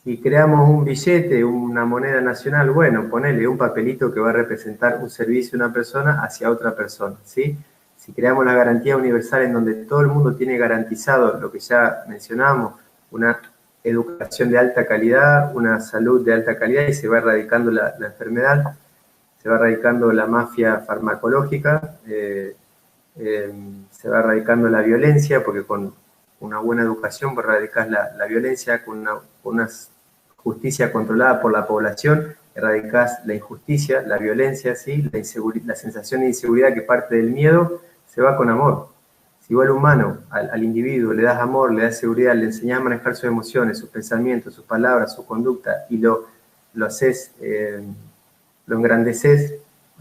Si creamos un billete, una moneda nacional, bueno, ponele un papelito que va a representar un servicio de una persona hacia otra persona, ¿sí? Si creamos la garantía universal en donde todo el mundo tiene garantizado lo que ya mencionábamos, una educación de alta calidad, una salud de alta calidad y se va erradicando la enfermedad, se va erradicando la mafia farmacológica, se va erradicando la violencia, porque con una buena educación vos erradicás la violencia, con una justicia controlada por la población, erradicás la injusticia, la violencia, ¿sí? La sensación de inseguridad que parte del miedo, se va con amor. Si vos al humano, al individuo, le das amor, le das seguridad, le enseñás a manejar sus emociones, sus pensamientos, sus palabras, su conducta, y lo haces, lo engrandeces,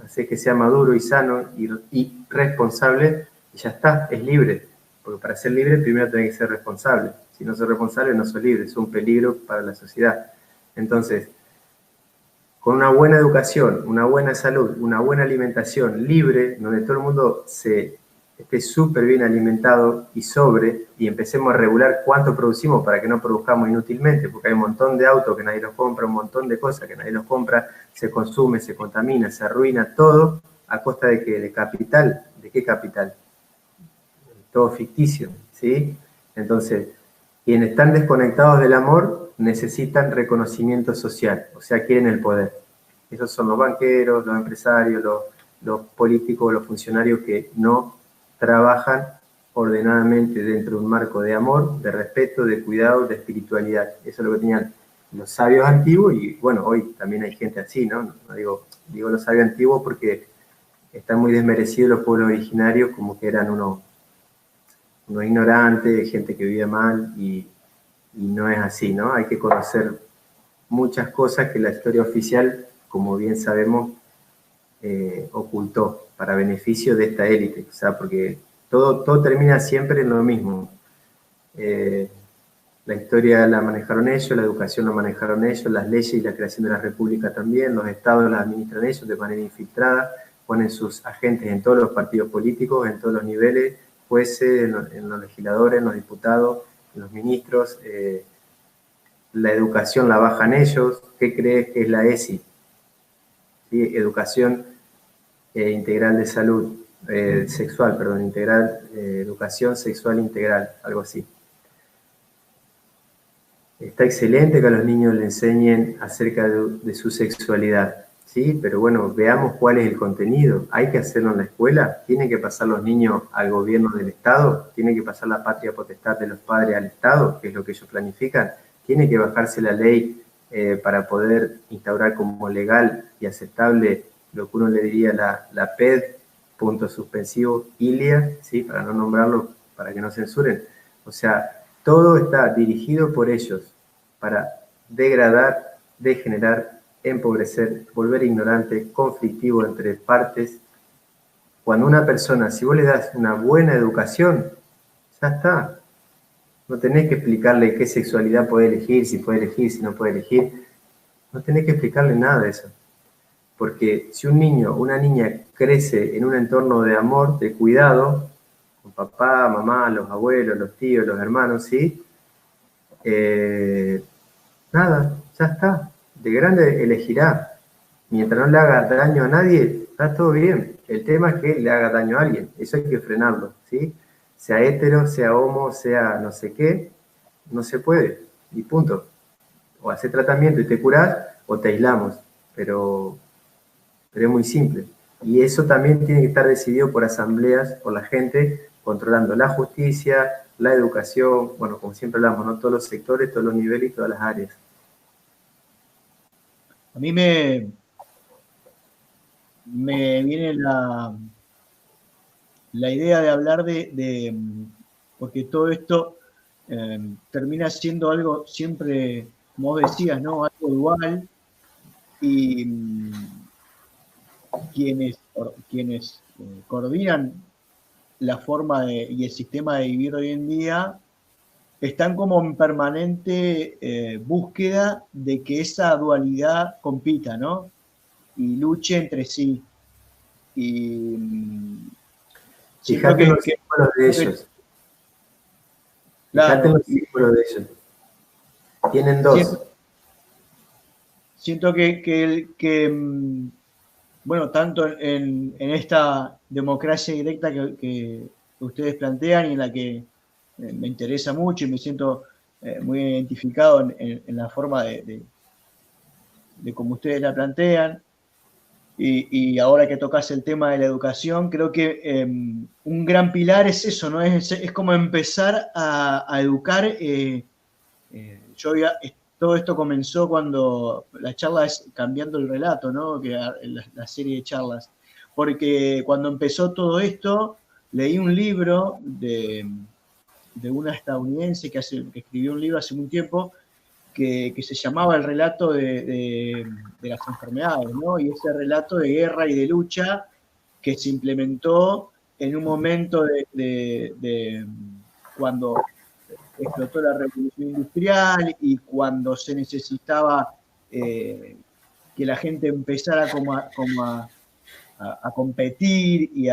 haces que sea maduro y sano y responsable, y ya está, es libre. Porque para ser libre primero tenés que ser responsable. Si no sos responsable, no sos libre, es un peligro para la sociedad. Entonces, con una buena educación, una buena salud, una buena alimentación libre, donde todo el mundo esté súper bien alimentado y y empecemos a regular cuánto producimos para que no produzcamos inútilmente, porque hay un montón de autos que nadie los compra, un montón de cosas que nadie los compra, se consume, se contamina, se arruina todo, ¿a costa de qué? De capital. ¿De qué capital? Todo ficticio, ¿sí? Entonces, quienes están desconectados del amor necesitan reconocimiento social, o sea, quieren el poder. Esos son los banqueros, los empresarios, los políticos, los funcionarios que no trabajan ordenadamente dentro de un marco de amor, de respeto, de cuidado, de espiritualidad. Eso es lo que tenían los sabios antiguos y, bueno, hoy también hay gente así, ¿no? No digo los sabios antiguos porque están muy desmerecidos los pueblos originarios como que eran unos ignorantes, gente que vivía mal y no es así, ¿no? Hay que conocer muchas cosas que la historia oficial, como bien sabemos, ocultó para beneficio de esta élite, o sea, porque todo termina siempre en lo mismo. La historia la manejaron ellos, la educación la manejaron ellos, las leyes y la creación de la república también, los estados las administran ellos de manera infiltrada, ponen sus agentes en todos los partidos políticos, en todos los niveles, jueces, en los legisladores, en los diputados, en los ministros. La educación la bajan ellos. ¿Qué crees que es la ESI? ¿Sí? Educación integral de salud, sexual, perdón, integral, educación sexual integral, algo así. Está excelente que a los niños les enseñen acerca de su sexualidad, ¿sí? Pero bueno, veamos cuál es el contenido. ¿Hay que hacerlo en la escuela? ¿Tienen que pasar los niños al gobierno del Estado? ¿Tiene que pasar la patria potestad de los padres al Estado, que es lo que ellos planifican? ¿Tiene que bajarse la ley para poder instaurar como legal y aceptable lo que uno le diría la PED, puntos suspensivos, ILIA, ¿sí? Para no nombrarlo, para que no censuren. O sea, todo está dirigido por ellos para degradar, degenerar, empobrecer, volver ignorante, conflictivo entre partes. Cuando una persona, si vos le das una buena educación, ya está. No tenés que explicarle qué sexualidad puede elegir, si no puede elegir. No tenés que explicarle nada de eso. Porque si un niño o una niña crece en un entorno de amor, de cuidado, con papá, mamá, los abuelos, los tíos, los hermanos, ¿sí? Nada, ya está. De grande elegirá. Mientras no le haga daño a nadie, está todo bien. El tema es que le haga daño a alguien. Eso hay que frenarlo, ¿sí? Sea hétero, sea homo, sea no sé qué, no se puede. Y punto. O haces tratamiento y te curás, o te aislamos. Pero es muy simple. Y eso también tiene que estar decidido por asambleas, por la gente, controlando la justicia, la educación, bueno, como siempre hablamos, ¿no? Todos los sectores, todos los niveles y todas las áreas. A mí me viene la idea de hablar porque todo esto termina siendo algo siempre, como vos decías, ¿no? Algo igual, y quienes coordinan la forma y el sistema de vivir hoy en día están como en permanente búsqueda de que esa dualidad compita, ¿no? Y luche entre sí. Y fíjate en los símbolos de ellos. Fíjate en los símbolos de ellos. Tienen dos. Siento que bueno, tanto en esta democracia directa que ustedes plantean y en la que me interesa mucho y me siento muy identificado en la forma de cómo ustedes la plantean, y ahora que tocas el tema de la educación, creo que un gran pilar es eso, ¿no? Es como empezar a educar. Todo esto comenzó cuando la charla es Cambiando el Relato, ¿no? Que la serie de charlas. Porque cuando empezó todo esto, leí un libro de una estadounidense que escribió un libro hace un tiempo que se llamaba El relato de las enfermedades, ¿no? Y ese relato de guerra y de lucha que se implementó en un momento de cuando explotó la revolución industrial y cuando se necesitaba que la gente empezara como a competir y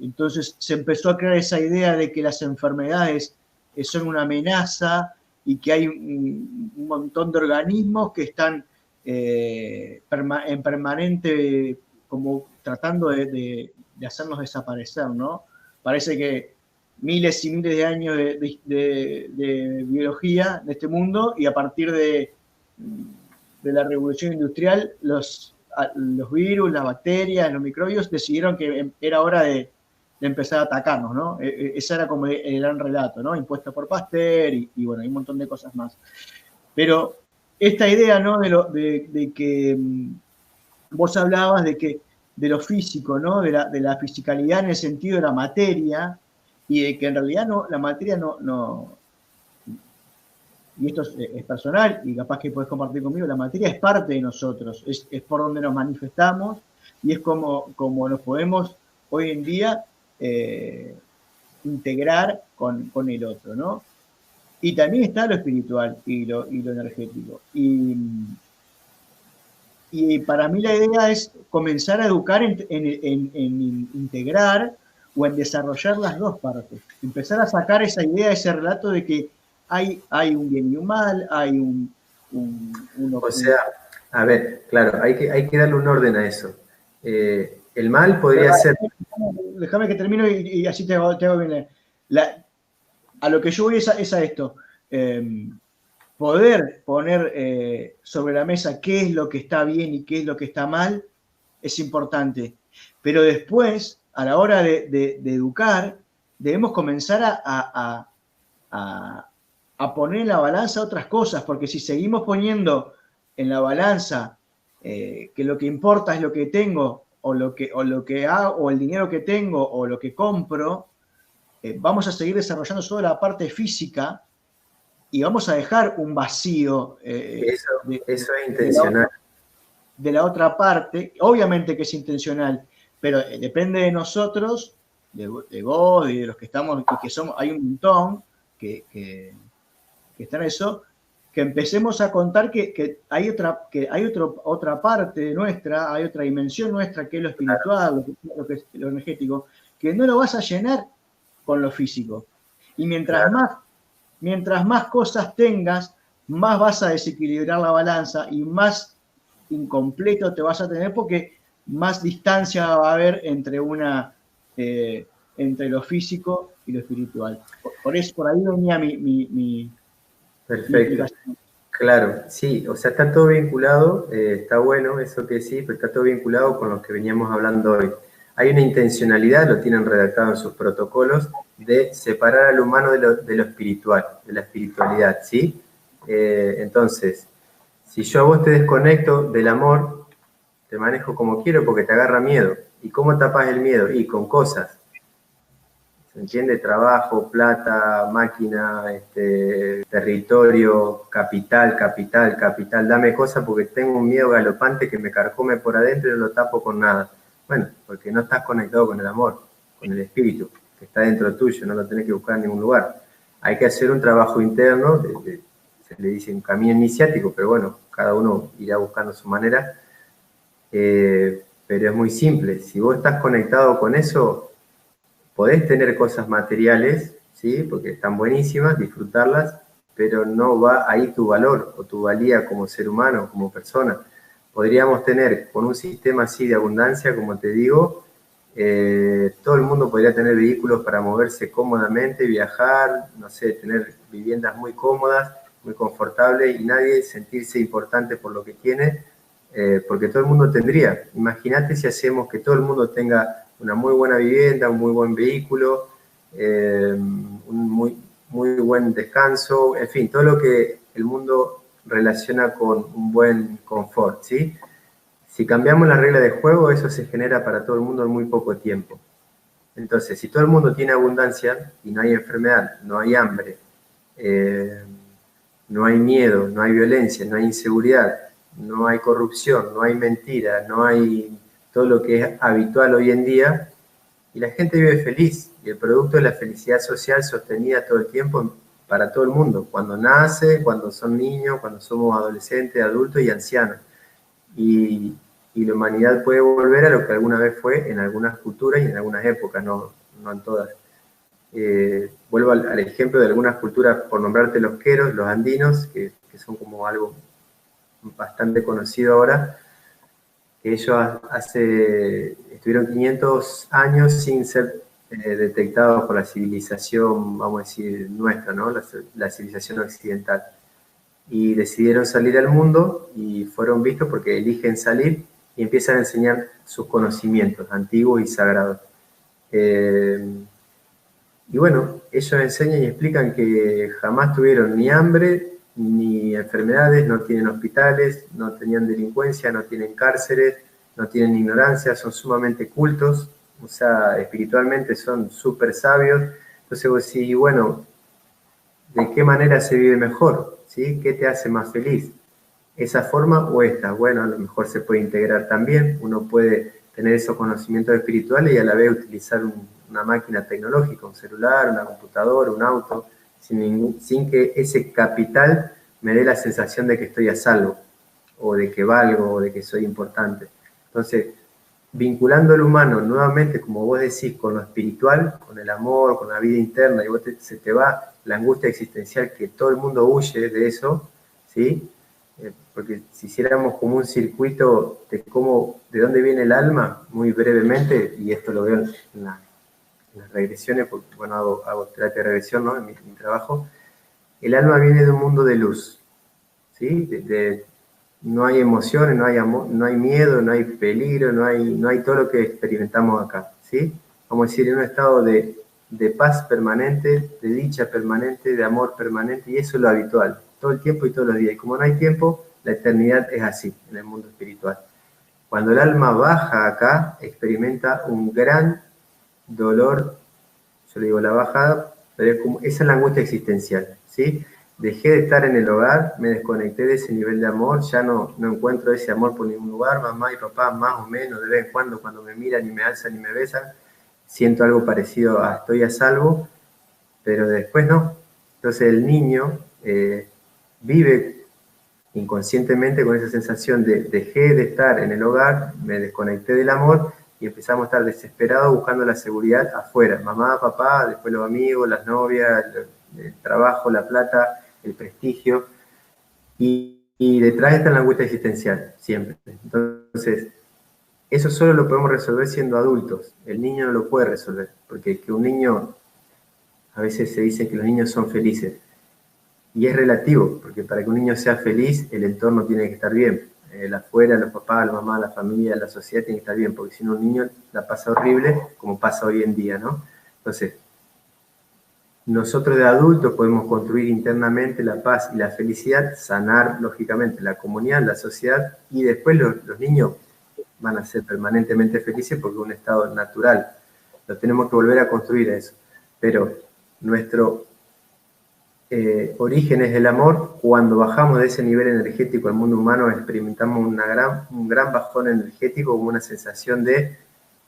entonces se empezó a crear esa idea de que las enfermedades son una amenaza y que hay un montón de organismos que están en permanente como tratando de hacernos desaparecer, ¿no? Parece que miles y miles de años de biología de este mundo, y a partir de la revolución industrial, los virus, las bacterias, los microbios decidieron que era hora de empezar a atacarnos, ¿no? Ese era como el gran relato, ¿no? Impuesto por Pasteur y bueno, hay un montón de cosas más. Pero esta idea, ¿no? De que vos hablabas de lo físico, ¿no? De la fisicalidad en el sentido de la materia, y de que en realidad la materia no, y esto es personal, y capaz que podés compartir conmigo, la materia es parte de nosotros, es por donde nos manifestamos, y es como nos podemos hoy en día integrar con el otro, ¿no? Y también está lo espiritual y lo energético. Y para mí la idea es comenzar a educar en integrar o en desarrollar las dos partes. Empezar a sacar esa idea, ese relato de que hay un bien y un mal, hay o sea, a ver, claro, hay que darle un orden a eso. El mal podría ser... Déjame que termino y así te hago bien. A lo que yo voy es a esto. Poder poner sobre la mesa qué es lo que está bien y qué es lo que está mal es importante. Pero después, a la hora de educar, debemos comenzar a poner en la balanza otras cosas, porque si seguimos poniendo en la balanza que lo que importa es lo que tengo o lo que hago, o el dinero que tengo, o lo que compro, vamos a seguir desarrollando solo la parte física y vamos a dejar un vacío Eso es intencional. De la otra parte. Obviamente que es intencional, pero depende de nosotros, de vos y de los que estamos, y que somos, hay un montón que están en eso, que empecemos a contar que hay otra parte nuestra, hay otra dimensión nuestra, que es lo espiritual, lo energético, que no lo vas a llenar con lo físico. Y mientras más cosas tengas, más vas a desequilibrar la balanza y más incompleto te vas a tener, porque más distancia va a haber entre entre lo físico y lo espiritual. Por ahí venía mi Perfecto. Claro, sí, o sea, está todo vinculado, está bueno eso que sí, pero está todo vinculado con lo que veníamos hablando hoy. Hay una intencionalidad, lo tienen redactado en sus protocolos, de separar al humano de lo espiritual, de la espiritualidad, ¿sí? Entonces, si yo a vos te desconecto del amor, te manejo como quiero porque te agarra miedo. ¿Y cómo tapas el miedo? Y con cosas. ¿Se entiende? Trabajo, plata, máquina, territorio, capital. Dame cosas porque tengo un miedo galopante que me carcome por adentro y no lo tapo con nada. Bueno, porque no estás conectado con el amor, con el espíritu, que está dentro tuyo, no lo tenés que buscar en ningún lugar. Hay que hacer un trabajo interno, se le dice un camino iniciático, pero bueno, cada uno irá buscando su manera. Pero es muy simple. Si vos estás conectado con eso, podés tener cosas materiales, ¿sí? Porque están buenísimas, disfrutarlas, pero no va ahí tu valor o tu valía como ser humano, como persona. Podríamos tener, con un sistema así de abundancia, como te digo, todo el mundo podría tener vehículos para moverse cómodamente, viajar, no sé, tener viviendas muy cómodas, muy confortables y nadie sentirse importante por lo que tiene, porque todo el mundo tendría. Imagínate si hacemos que todo el mundo tenga una muy buena vivienda, un muy buen vehículo, un muy buen descanso, en fin, todo lo que el mundo relaciona con un buen confort, ¿sí? Si cambiamos la regla de juego, eso se genera para todo el mundo en muy poco tiempo. Entonces, si todo el mundo tiene abundancia y no hay enfermedad, no hay hambre, no hay miedo, no hay violencia, no hay inseguridad, no hay corrupción, no hay mentira, no hay todo lo que es habitual hoy en día, y la gente vive feliz, y el producto es la felicidad social sostenida todo el tiempo para todo el mundo, cuando nace, cuando son niños, cuando somos adolescentes, adultos y ancianos. Y la humanidad puede volver a lo que alguna vez fue en algunas culturas y en algunas épocas, no en todas. Vuelvo al ejemplo de algunas culturas, por nombrarte los queros, los andinos, que son como algo bastante conocido ahora, que ellos estuvieron 500 años sin ser detectados por la civilización, vamos a decir, nuestra, ¿no? La civilización occidental. Y decidieron salir al mundo y fueron vistos porque eligen salir y empiezan a enseñar sus conocimientos antiguos y sagrados. Y bueno, ellos enseñan y explican que jamás tuvieron ni hambre, ni enfermedades, no tienen hospitales, no tenían delincuencia, no tienen cárceles, no tienen ignorancia, son sumamente cultos, o sea, espiritualmente son súper sabios. Entonces vos decís, bueno, ¿de qué manera se vive mejor? ¿Sí? ¿Qué te hace más feliz? ¿Esa forma o esta? Bueno, a lo mejor se puede integrar también, uno puede tener esos conocimientos espirituales y a la vez utilizar una máquina tecnológica, un celular, una computadora, un auto, sin que ese capital me dé la sensación de que estoy a salvo, o de que valgo, o de que soy importante. Entonces, vinculando al humano nuevamente, como vos decís, con lo espiritual, con el amor, con la vida interna, y se te va la angustia existencial, que todo el mundo huye de eso, ¿sí? Porque si hiciéramos como un circuito de dónde viene el alma, muy brevemente, y esto lo veo en las regresiones, porque bueno, hago terapia de regresión, ¿no? En mi trabajo, el alma viene de un mundo de luz, ¿sí? No hay emociones, no hay amor, no hay miedo, no hay peligro, no hay todo lo que experimentamos acá, ¿sí? Vamos a decir, en un estado de paz permanente, de dicha permanente, de amor permanente, y eso es lo habitual, todo el tiempo y todos los días. Y como no hay tiempo, la eternidad es así, en el mundo espiritual. Cuando el alma baja acá, experimenta un gran dolor, yo le digo la bajada, pero esa es la angustia existencial, ¿sí? Dejé de estar en el hogar, me desconecté de ese nivel de amor, ya no encuentro ese amor por ningún lugar, mamá y papá más o menos, de vez en cuando me miran y me alzan y me besan, siento algo parecido a estoy a salvo, pero después no. Entonces el niño vive inconscientemente con esa sensación de dejé de estar en el hogar, me desconecté del amor y empezamos a estar desesperados buscando la seguridad afuera. Mamá, papá, después los amigos, las novias, el trabajo, la plata, el prestigio. Y detrás está la angustia existencial, siempre. Entonces, eso solo lo podemos resolver siendo adultos. El niño no lo puede resolver, porque que un niño, a veces se dice que los niños son felices. Y es relativo, porque para que un niño sea feliz, el entorno tiene que estar bien. El afuera, los papás, la mamá, la familia, la sociedad tiene que estar bien, porque si no un niño la pasa horrible, como pasa hoy en día, ¿no? Entonces, nosotros de adultos podemos construir internamente la paz y la felicidad, sanar, lógicamente, la comunidad, la sociedad, y después los niños van a ser permanentemente felices porque es un estado natural. Lo tenemos que volver a construir a eso. Pero nuestro origen es el amor. Cuando bajamos de ese nivel energético al mundo humano, experimentamos un gran bajón energético, como una sensación de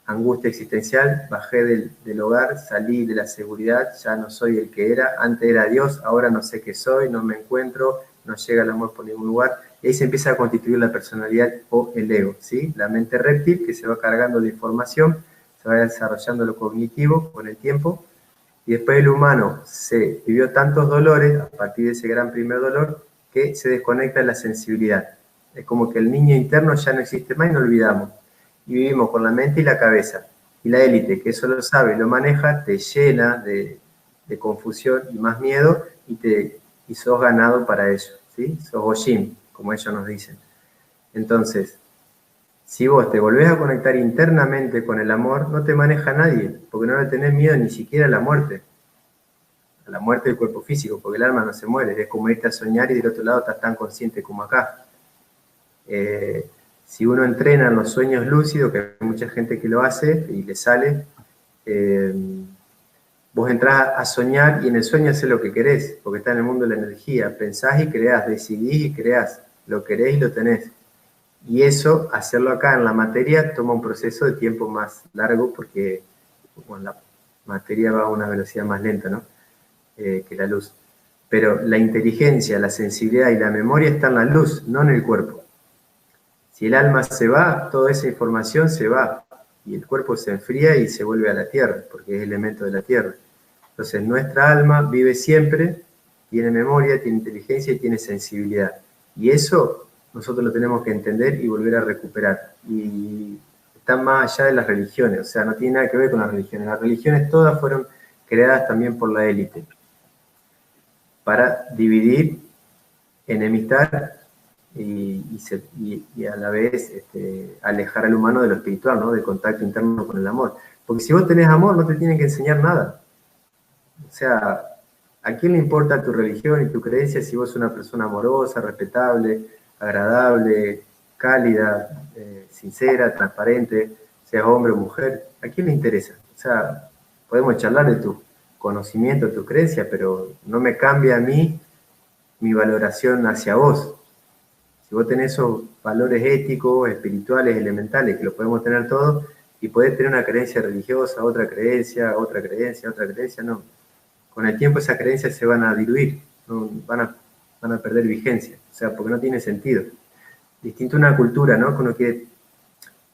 angustia existencial. Bajé del hogar, salí de la seguridad, ya no soy el que era, antes era Dios, ahora no sé qué soy, no me encuentro, no llega el amor por ningún lugar, y ahí se empieza a constituir la personalidad o el ego, ¿sí? La mente réptil que se va cargando de información, se va desarrollando lo cognitivo con el tiempo, y después el humano se vivió tantos dolores a partir de ese gran primer dolor que se desconecta de la sensibilidad. Es como que el niño interno ya no existe más y nos olvidamos. Y vivimos con la mente y la cabeza. Y la élite, que eso lo sabe y lo maneja, te llena de confusión y más miedo y sos ganado para ello, ¿sí? Sos Gojim, como ellos nos dicen. Entonces, si vos te volvés a conectar internamente con el amor, no te maneja nadie, porque no le tenés miedo ni siquiera a la muerte del cuerpo físico, porque el alma no se muere, es como irte a soñar y del otro lado estás tan consciente como acá. Si uno entrena en los sueños lúcidos, que hay mucha gente que lo hace y le sale, vos entrás a soñar y en el sueño haces lo que querés, porque está en el mundo de la energía, pensás y creás, decidís y creás, lo querés y lo tenés. Y eso, hacerlo acá en la materia, toma un proceso de tiempo más largo porque bueno, la materia va a una velocidad más lenta, ¿no? Que la luz. Pero la inteligencia, la sensibilidad y la memoria están en la luz, no en el cuerpo. Si el alma se va, toda esa información se va y el cuerpo se enfría y se vuelve a la tierra, porque es elemento de la tierra. Entonces nuestra alma vive siempre, tiene memoria, tiene inteligencia y tiene sensibilidad. Y eso nosotros lo tenemos que entender y volver a recuperar. Y está más allá de las religiones, o sea, no tiene nada que ver con las religiones. Las religiones todas fueron creadas también por la élite para dividir, enemistar y a la vez alejar al humano de lo espiritual, ¿no? Del contacto interno con el amor. Porque si vos tenés amor, no te tienen que enseñar nada. O sea, ¿a quién le importa tu religión y tu creencia si vos sos una persona amorosa, respetable, agradable, cálida, sincera, transparente, seas hombre o mujer? ¿A quién le interesa? O sea, podemos charlar de tu conocimiento, tu creencia, pero no me cambia a mí mi valoración hacia vos. Si vos tenés esos valores éticos, espirituales, elementales, que lo podemos tener todos, y podés tener una creencia religiosa, otra creencia, no. Con el tiempo esas creencias se van a diluir, ¿no? van a perder vigencia, o sea, porque no tiene sentido. Distinto a una cultura, ¿no? Que uno quiere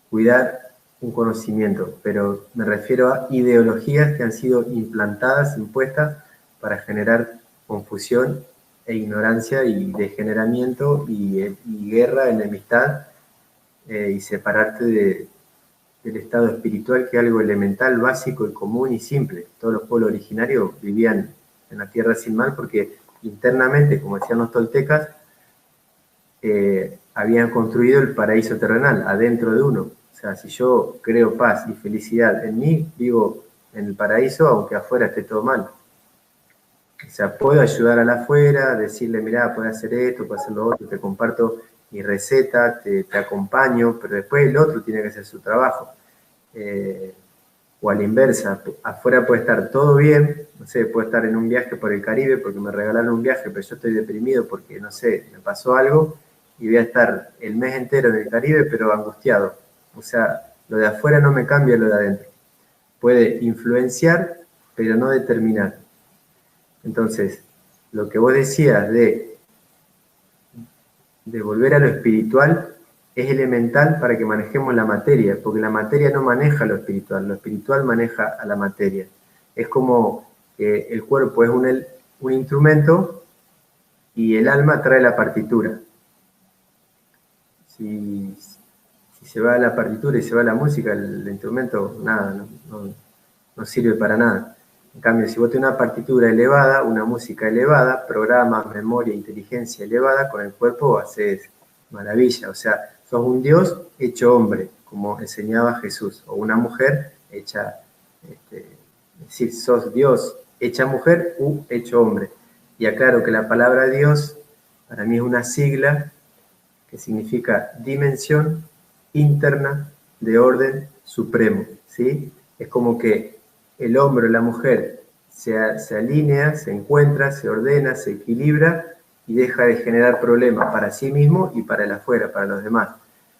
cuidar un conocimiento, pero me refiero a ideologías que han sido implantadas, impuestas, para generar confusión e ignorancia y degeneramiento y guerra, enemistad y separarte del estado espiritual, que es algo elemental, básico y común y simple. Todos los pueblos originarios vivían en la tierra sin mal porque internamente, como decían los toltecas, habían construido el paraíso terrenal adentro de uno. O sea, si yo creo paz y felicidad en mí, vivo en el paraíso aunque afuera esté todo mal. O sea, puedo ayudar al afuera, decirle, mirá, puedes hacer esto, puedes hacer lo otro, te comparto mi receta, te acompaño, pero después el otro tiene que hacer su trabajo. O a la inversa, afuera puede estar todo bien, no sé, puedo estar en un viaje por el Caribe porque me regalaron un viaje, pero yo estoy deprimido porque, no sé, me pasó algo y voy a estar el mes entero en el Caribe, pero angustiado. O sea, lo de afuera no me cambia lo de adentro. Puede influenciar, pero no determinar. Entonces, lo que vos decías de volver a lo espiritual es elemental para que manejemos la materia, porque la materia no maneja lo espiritual maneja a la materia. Es como que el cuerpo es un instrumento y el alma trae la partitura. Si se va la partitura y se va la música, el instrumento, nada, no sirve para nada. En cambio, si vos tenés una partitura elevada, una música elevada, programas, memoria, inteligencia elevada, con el cuerpo haces maravilla. O sea, sos un Dios hecho hombre, como enseñaba Jesús, o una mujer hecha, es decir, sos Dios hecha mujer u hecho hombre. Y aclaro que la palabra Dios para mí es una sigla que significa dimensión interna de orden supremo, ¿sí? Es como que el hombre o la mujer se alinea, se encuentra, se ordena, se equilibra y deja de generar problemas para sí mismo y para el afuera, para los demás.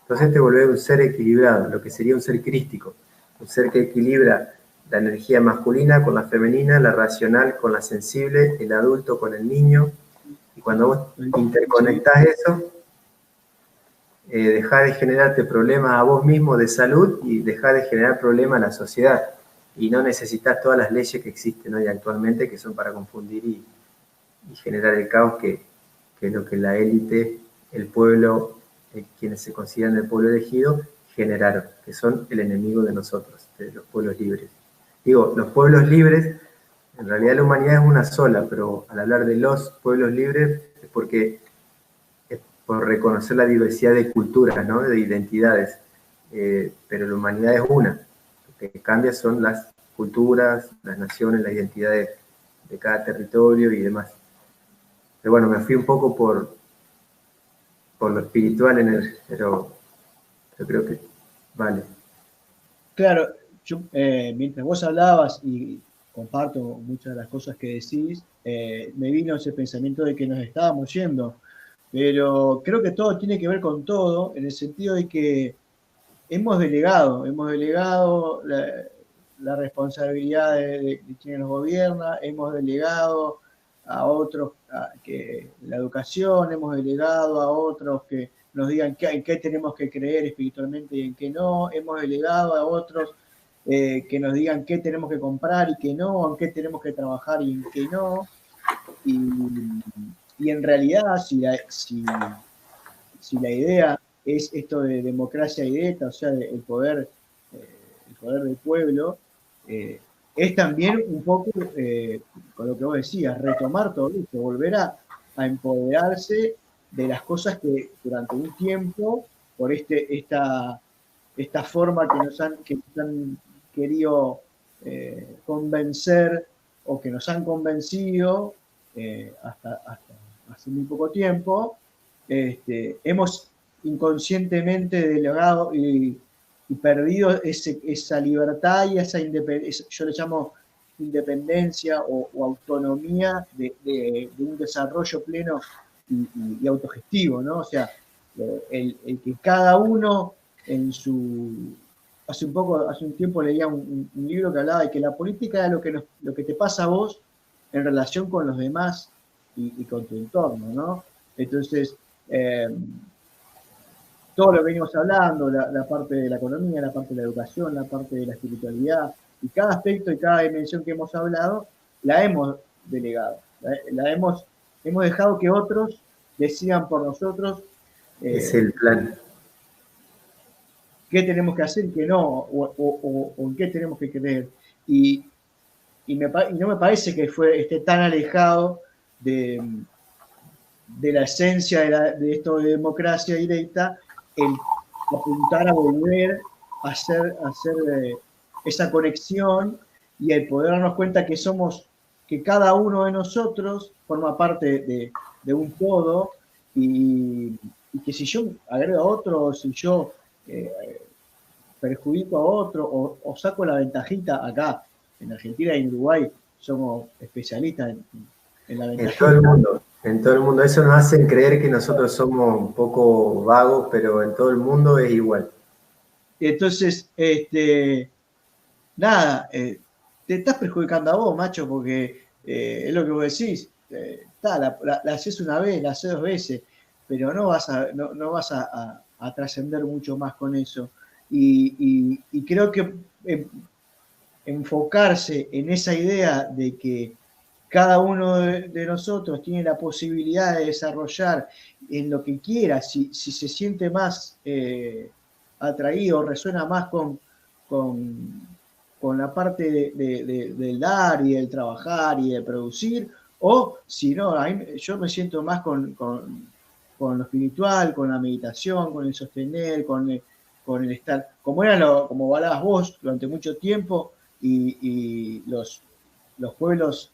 Entonces te vuelve un ser equilibrado, lo que sería un ser crístico, un ser que equilibra la energía masculina con la femenina, la racional con la sensible, el adulto con el niño. Y cuando vos interconectás eso, dejar de generarte problemas a vos mismo de salud y dejar de generar problemas a la sociedad. Y no necesitas todas las leyes que existen hoy actualmente, que son para confundir y generar el caos, que es lo que la élite, el pueblo, quienes se consideran el pueblo elegido, generaron, que son el enemigo de nosotros, de los pueblos libres. Digo, los pueblos libres, en realidad la humanidad es una sola, pero al hablar de los pueblos libres es porque por reconocer la diversidad de culturas, ¿no? De identidades, pero la humanidad es una. Lo que cambia son las culturas, las naciones, las identidades de cada territorio y demás. Pero bueno, me fui un poco por lo espiritual, pero creo que vale. Claro, yo, mientras vos hablabas y comparto muchas de las cosas que decís, me vino ese pensamiento de que nos estábamos yendo. Pero creo que todo tiene que ver con todo, en el sentido de que hemos delegado la responsabilidad de quienes nos gobierna, hemos delegado a otros que la educación, hemos delegado a otros que nos digan en qué tenemos que creer espiritualmente y en qué no, hemos delegado a otros que nos digan qué tenemos que comprar y qué no, en qué tenemos que trabajar y en qué no. Y en realidad, si la idea es esto de democracia directa, o sea, el poder del pueblo, es también un poco, con lo que vos decías, retomar todo esto, volver a empoderarse de las cosas que durante un tiempo, por esta forma que nos han querido convencer o que nos han convencido hasta hace muy poco tiempo, hemos inconscientemente delegado y perdido esa libertad y esa independencia, yo le llamo independencia o autonomía de un desarrollo pleno y autogestivo, ¿no? O sea, el que cada uno en su... Hace un tiempo leía un libro que hablaba de que la política era lo que te pasa a vos en relación con los demás y con tu entorno, ¿no? Entonces, todo lo que venimos hablando, la parte de la economía, la parte de la educación, la parte de la espiritualidad, y cada aspecto y cada dimensión que hemos hablado, la hemos delegado, hemos dejado que otros decidan por nosotros Es el plan. qué tenemos que hacer y qué no, o en qué tenemos que creer. Y no me parece que esté tan alejado de la esencia de esto de democracia directa, el apuntar a volver a hacer esa conexión y el poder darnos cuenta que cada uno de nosotros forma parte de un todo y y que si yo agrego a otro, si yo perjudico a otro o saco la ventajita acá, en Argentina y en Uruguay somos especialistas en la ventajita. En todo el mundo. Eso nos hace creer que nosotros somos un poco vagos, pero en todo el mundo es igual. Entonces, nada, te estás perjudicando a vos, macho, porque es lo que vos decís. La haces una vez, la haces 2 veces, pero no vas a trascender mucho más con eso. Y creo que enfocarse en esa idea de que cada uno de nosotros tiene la posibilidad de desarrollar en lo que quiera, si se siente más atraído, resuena más con la parte del dar y del trabajar y de producir, o si no, yo me siento más con lo espiritual, con la meditación, con el sostener, con el estar, como hablabas vos durante mucho tiempo, y los pueblos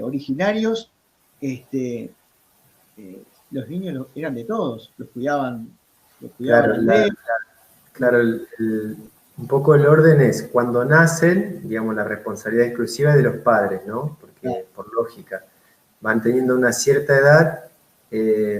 originarios, los niños eran de todos, los cuidaban Claro, al de. claro, un poco el orden es cuando nacen, digamos, la responsabilidad exclusiva es de los padres, ¿no? Porque por lógica van teniendo una cierta edad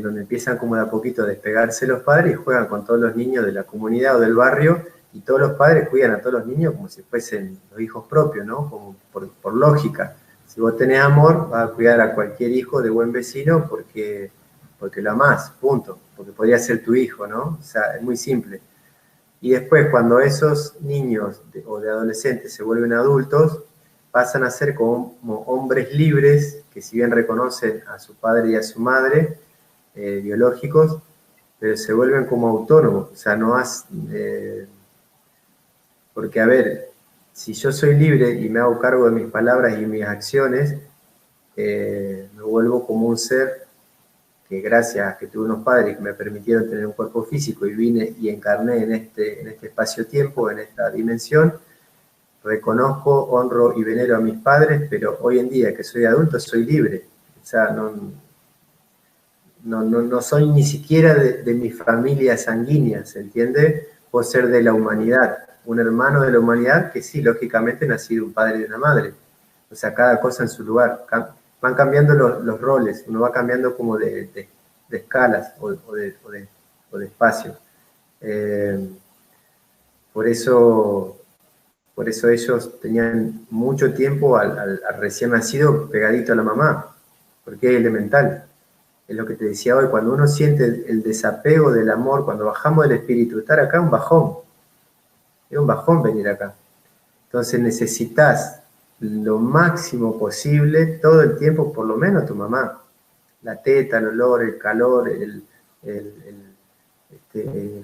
donde empiezan como de a poquito a despegarse los padres y juegan con todos los niños de la comunidad o del barrio, y todos los padres cuidan a todos los niños como si fuesen los hijos propios, ¿no? Como por lógica. Si vos tenés amor, vas a cuidar a cualquier hijo de buen vecino porque lo amás, punto. Porque podría ser tu hijo, ¿no? O sea, es muy simple. Y después, cuando esos niños o de adolescentes se vuelven adultos, pasan a ser como hombres libres, que si bien reconocen a su padre y a su madre biológicos, pero se vuelven como autónomos. O sea, no porque, a ver, si yo soy libre y me hago cargo de mis palabras y mis acciones, me vuelvo como un ser que gracias a que tuve unos padres que me permitieron tener un cuerpo físico y vine y encarné en este espacio-tiempo, en esta dimensión, reconozco, honro y venero a mis padres, pero hoy en día que soy adulto soy libre. O sea, no soy ni siquiera de mi familia sanguínea, ¿se entiende? Puedo ser de la humanidad, un hermano de la humanidad que sí, lógicamente nací de un padre y de una madre. O sea, cada cosa en su lugar. Van cambiando los roles, uno va cambiando como de escalas o de espacios. Por eso ellos tenían mucho tiempo al recién nacido pegadito a la mamá, porque es elemental. Es lo que te decía hoy, cuando uno siente el desapego del amor, cuando bajamos del espíritu, estar acá es un bajón. Es un bajón venir acá. Entonces necesitas lo máximo posible todo el tiempo, por lo menos tu mamá. La teta, el olor, el calor, el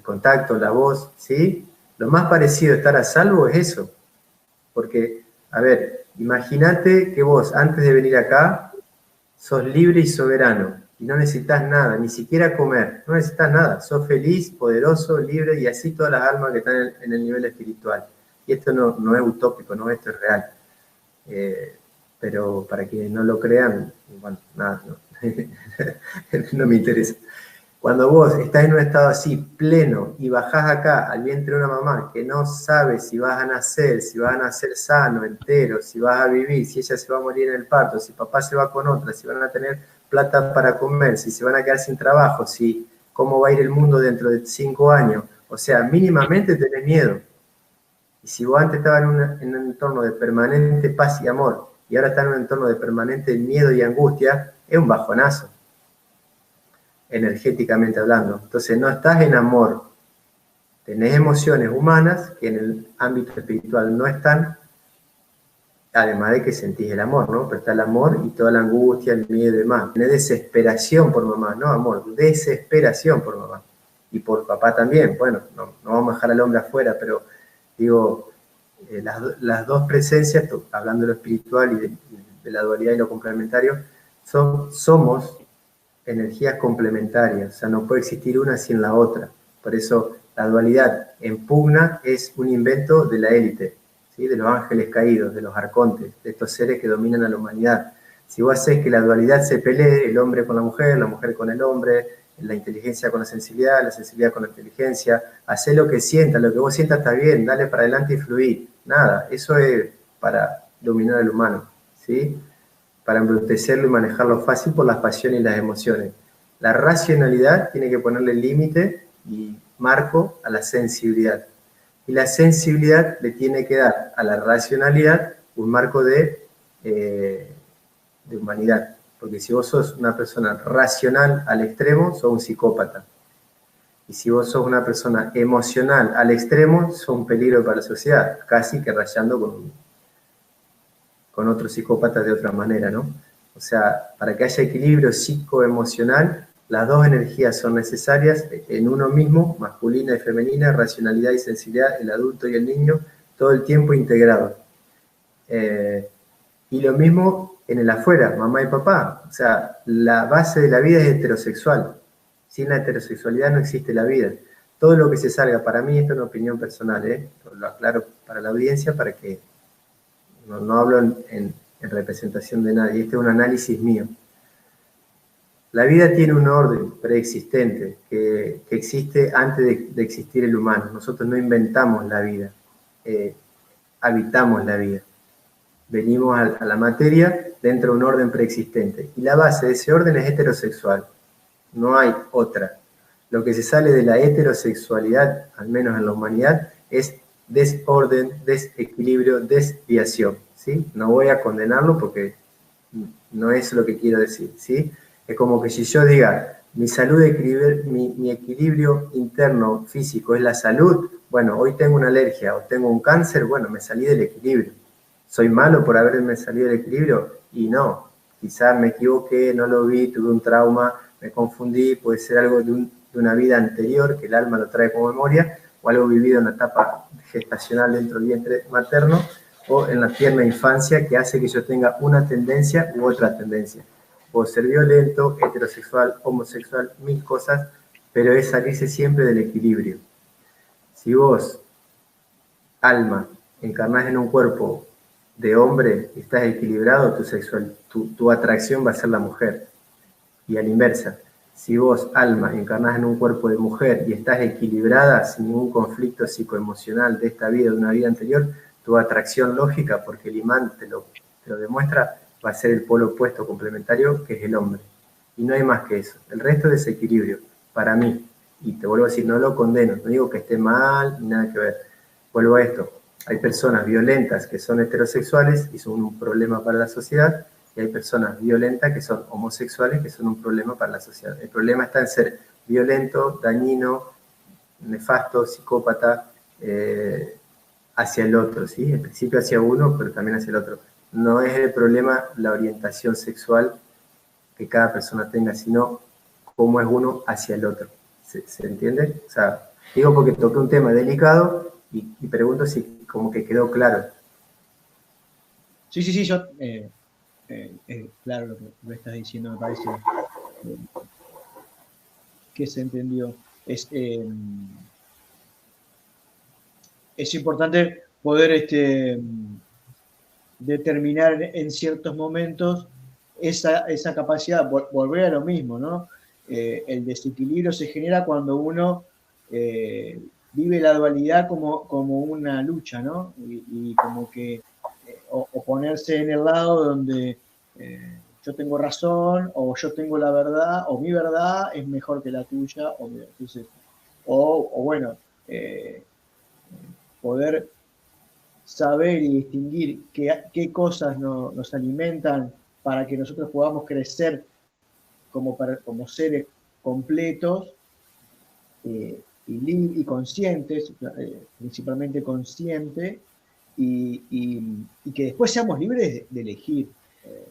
contacto, la voz, ¿sí? Lo más parecido a estar a salvo es eso. Porque, a ver, imagínate que vos antes de venir acá sos libre y soberano y no necesitas nada, ni siquiera comer, no necesitas nada, sos feliz, poderoso, libre y así todas las almas que están en el nivel espiritual. Y esto no es utópico, no, esto es real. Pero para quienes no lo crean, bueno, nada, no me interesa. Cuando vos estás en un estado así, pleno, y bajás acá al vientre de una mamá que no sabe si vas a nacer sano, entero, si vas a vivir, si ella se va a morir en el parto, si papá se va con otra, si van a tener plata para comer, si se van a quedar sin trabajo, si cómo va a ir el mundo dentro de 5 años. O sea, mínimamente tenés miedo. Y si vos antes estabas en un entorno de permanente paz y amor, y ahora estás en un entorno de permanente miedo y angustia, es un bajonazo, energéticamente hablando. Entonces no estás en amor, tenés emociones humanas que en el ámbito espiritual no están, además de que sentís el amor, ¿no? Pero está el amor y toda la angustia, el miedo y demás. Tenés desesperación por mamá, no amor, desesperación por mamá. Y por papá también. Bueno, no vamos a dejar al hombre afuera, pero digo, las dos presencias, hablando de lo espiritual y de la dualidad y lo complementario, somos energías complementarias, o sea, no puede existir una sin la otra. Por eso la dualidad en pugna es un invento de la élite, ¿sí? De los ángeles caídos, de los arcontes, de estos seres que dominan a la humanidad. Si vos haces que la dualidad se pelee, el hombre con la mujer con el hombre, la inteligencia con la sensibilidad con la inteligencia, hacer lo que sientas, lo que vos sientas está bien, dale para adelante y fluir. Nada, eso es para dominar al humano, ¿sí? Para embrutecerlo y manejarlo fácil por las pasiones y las emociones. La racionalidad tiene que ponerle límite y marco a la sensibilidad. Y la sensibilidad le tiene que dar a la racionalidad un marco de humanidad. Porque si vos sos una persona racional al extremo, sos un psicópata. Y si vos sos una persona emocional al extremo, sos un peligro para la sociedad, casi que rayando con otros psicópatas de otra manera, ¿no? O sea, para que haya equilibrio psicoemocional, las dos energías son necesarias en uno mismo, masculina y femenina, racionalidad y sensibilidad, el adulto y el niño, todo el tiempo integrado. Y lo mismo en el afuera, mamá y papá. O sea, la base de la vida es heterosexual. Sin la heterosexualidad no existe la vida. Todo lo que se salga, para mí, esto es una opinión personal, lo aclaro para la audiencia, para que no hablo en representación de nadie, este es un análisis mío. La vida tiene un orden preexistente que existe antes de existir el humano. Nosotros no inventamos la vida, habitamos la vida. Venimos a la materia dentro de un orden preexistente. Y la base de ese orden es heterosexual. No hay otra. Lo que se sale de la heterosexualidad, al menos en la humanidad, es desorden, desequilibrio, desviación, ¿sí? No voy a condenarlo porque no es lo que quiero decir, ¿sí? Es como que si yo diga, mi salud, mi equilibrio interno físico es la salud, bueno, hoy tengo una alergia o tengo un cáncer, bueno, me salí del equilibrio. ¿Soy malo por haberme salido del equilibrio? Y no, quizás me equivoqué, no lo vi, tuve un trauma, me confundí, puede ser algo de una vida anterior, que el alma lo trae como memoria, o algo vivido en la etapa gestacional dentro del vientre materno, o en la tierna infancia, que hace que yo tenga una tendencia u otra tendencia. Puedo ser violento, heterosexual, homosexual, mil cosas, pero es salirse siempre del equilibrio. Si vos, alma, encarnás en un cuerpo de hombre, estás equilibrado, tu atracción va a ser la mujer. Y a la inversa, si vos, alma, encarnás en un cuerpo de mujer y estás equilibrada, sin ningún conflicto psicoemocional de esta vida o de una vida anterior, tu atracción lógica, porque el imán te lo demuestra, va a ser el polo opuesto complementario, que es el hombre. Y no hay más que eso. El resto es desequilibrio, para mí. Y te vuelvo a decir, no lo condeno, no digo que esté mal, ni nada que ver. Vuelvo a esto. Hay personas violentas que son heterosexuales y son un problema para la sociedad, y hay personas violentas que son homosexuales que son un problema para la sociedad. El problema está en ser violento, dañino, nefasto, psicópata, hacia el otro, ¿sí? En principio hacia uno, pero también hacia el otro. No es el problema la orientación sexual que cada persona tenga, sino cómo es uno hacia el otro. ¿Se entiende? O sea, digo porque toqué un tema delicado y pregunto si como que quedó claro. Sí, yo... claro lo que estás diciendo, me parece que se entendió. Es importante poder determinar en ciertos momentos esa capacidad, volver a lo mismo, ¿no? El desequilibrio se genera cuando uno vive la dualidad como una lucha, ¿no? Y como que o ponerse en el lado donde yo tengo razón, o yo tengo la verdad, o mi verdad es mejor que la tuya, o bueno, poder saber y distinguir qué cosas nos alimentan para que nosotros podamos crecer como seres completos y conscientes, principalmente conscientes, y que después seamos libres de elegir,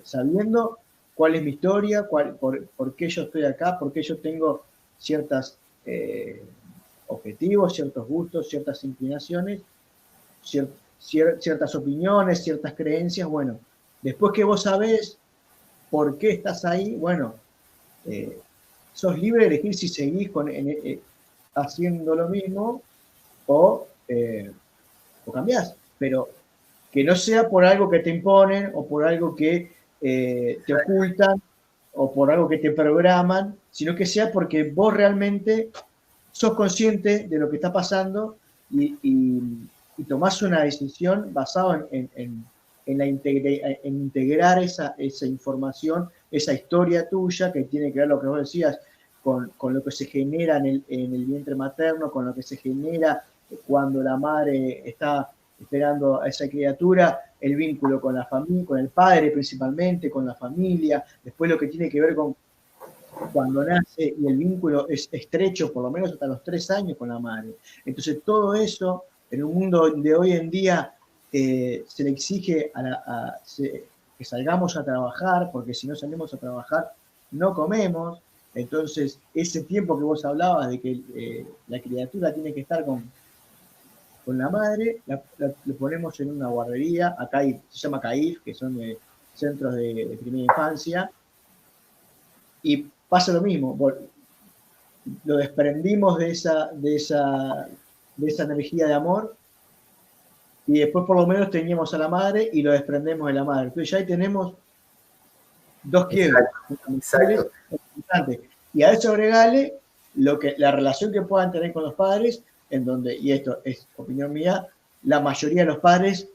sabiendo cuál es mi historia, por qué yo estoy acá, por qué yo tengo ciertos objetivos, ciertos gustos, ciertas inclinaciones, ciertas opiniones, ciertas creencias. Bueno, después que vos sabés por qué estás ahí, bueno, sos libre de elegir si seguís haciendo lo mismo o cambiás, pero que no sea por algo que te imponen o por algo que te ocultan o por algo que te programan, sino que sea porque vos realmente sos consciente de lo que está pasando y tomás una decisión basada en integrar esa información, esa historia tuya que tiene que ver lo que vos decías con lo que se genera en el vientre materno, con lo que se genera cuando la madre está esperando a esa criatura, el vínculo con la familia, con el padre principalmente, con la familia, después lo que tiene que ver con cuando nace y el vínculo es estrecho, por lo menos hasta los 3 años con la madre. Entonces todo eso, en un mundo de hoy en día, se le exige que salgamos a trabajar, porque si no salimos a trabajar no comemos. Entonces ese tiempo que vos hablabas de que la criatura tiene que estar con la madre, lo ponemos en una guardería, acá se llama CAIF, que son centros de primera infancia, y pasa lo mismo, lo desprendimos de esa energía de amor y después por lo menos teníamos a la madre y lo desprendemos de la madre. Entonces ya ahí tenemos dos quiebres fundamentales importantes. Y a eso agregale la relación que puedan tener con los padres, en donde, y esto es opinión mía, la mayoría de los padres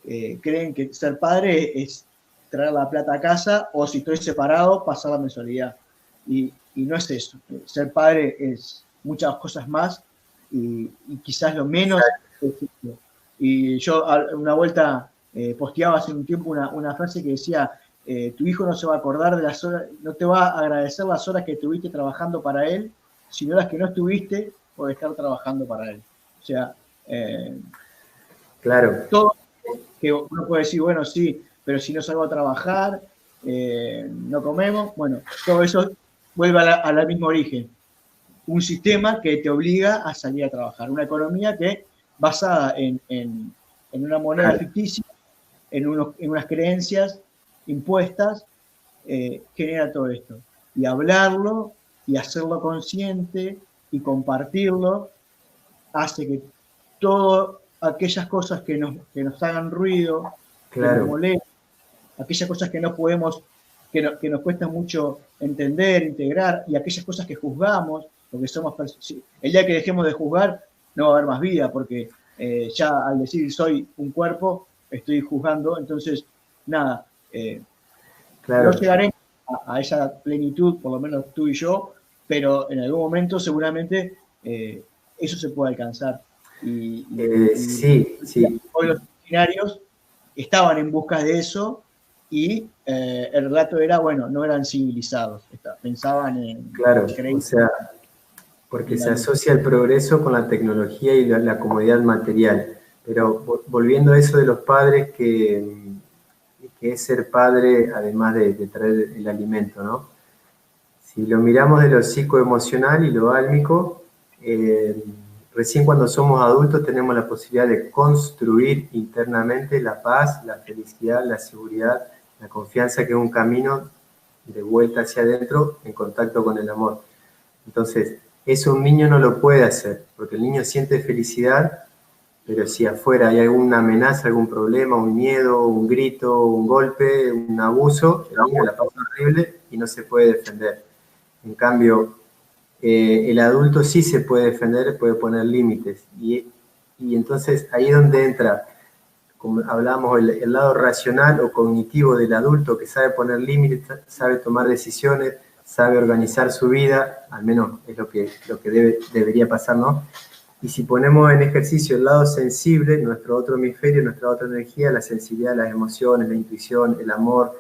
creen que ser padre es traer la plata a casa o si estoy separado, pasar la mensualidad. Y no es eso. Ser padre es muchas cosas más y quizás lo menos. Y yo una vuelta posteaba hace un tiempo una frase que decía, tu hijo no se va a acordar de las horas, no te va a agradecer las horas que estuviste trabajando para él, sino las que no estuviste por estar trabajando para él. O sea, claro. Todo que uno puede decir, bueno, sí, pero si no salgo a trabajar, no comemos, bueno, todo eso vuelve al mismo origen. Un sistema que te obliga a salir a trabajar, una economía que basada en una moneda ficticia, en unas creencias impuestas, genera todo esto. Y hablarlo y hacerlo consciente y compartirlo hace que todas aquellas cosas que nos hagan ruido, claro, que nos molesten, aquellas cosas que no podemos, que nos cuesta mucho entender, integrar, y aquellas cosas que juzgamos, porque somos el día que dejemos de juzgar, no va a haber más vida, porque ya al decir soy un cuerpo, estoy juzgando, entonces, nada, claro. no llegaremos a esa plenitud, por lo menos tú y yo, pero en algún momento seguramente eso se puede alcanzar. Sí. Hoy los originarios estaban en busca de eso y el relato era, bueno, no eran civilizados, pensaban en... Claro, o sea, porque se asocia el progreso con la tecnología y la comodidad material. Pero volviendo a eso de los padres, que es ser padre además de traer el alimento, ¿no? Si lo miramos de lo psicoemocional y lo álmico, recién cuando somos adultos tenemos la posibilidad de construir internamente la paz, la felicidad, la seguridad, la confianza, que es un camino de vuelta hacia adentro en contacto con el amor. Entonces, eso un niño no lo puede hacer, porque el niño siente felicidad, pero si afuera hay alguna amenaza, algún problema, un miedo, un grito, un golpe, un abuso, el niño la pasa horrible y no se puede defender. En cambio, el adulto sí se puede defender, puede poner límites. Y entonces ahí es donde entra, como hablábamos, el lado racional o cognitivo del adulto, que sabe poner límites, sabe tomar decisiones, sabe organizar su vida, al menos es lo que debería pasar, ¿no? Y si ponemos en ejercicio el lado sensible, nuestro otro hemisferio, nuestra otra energía, la sensibilidad, las emociones, la intuición, el amor,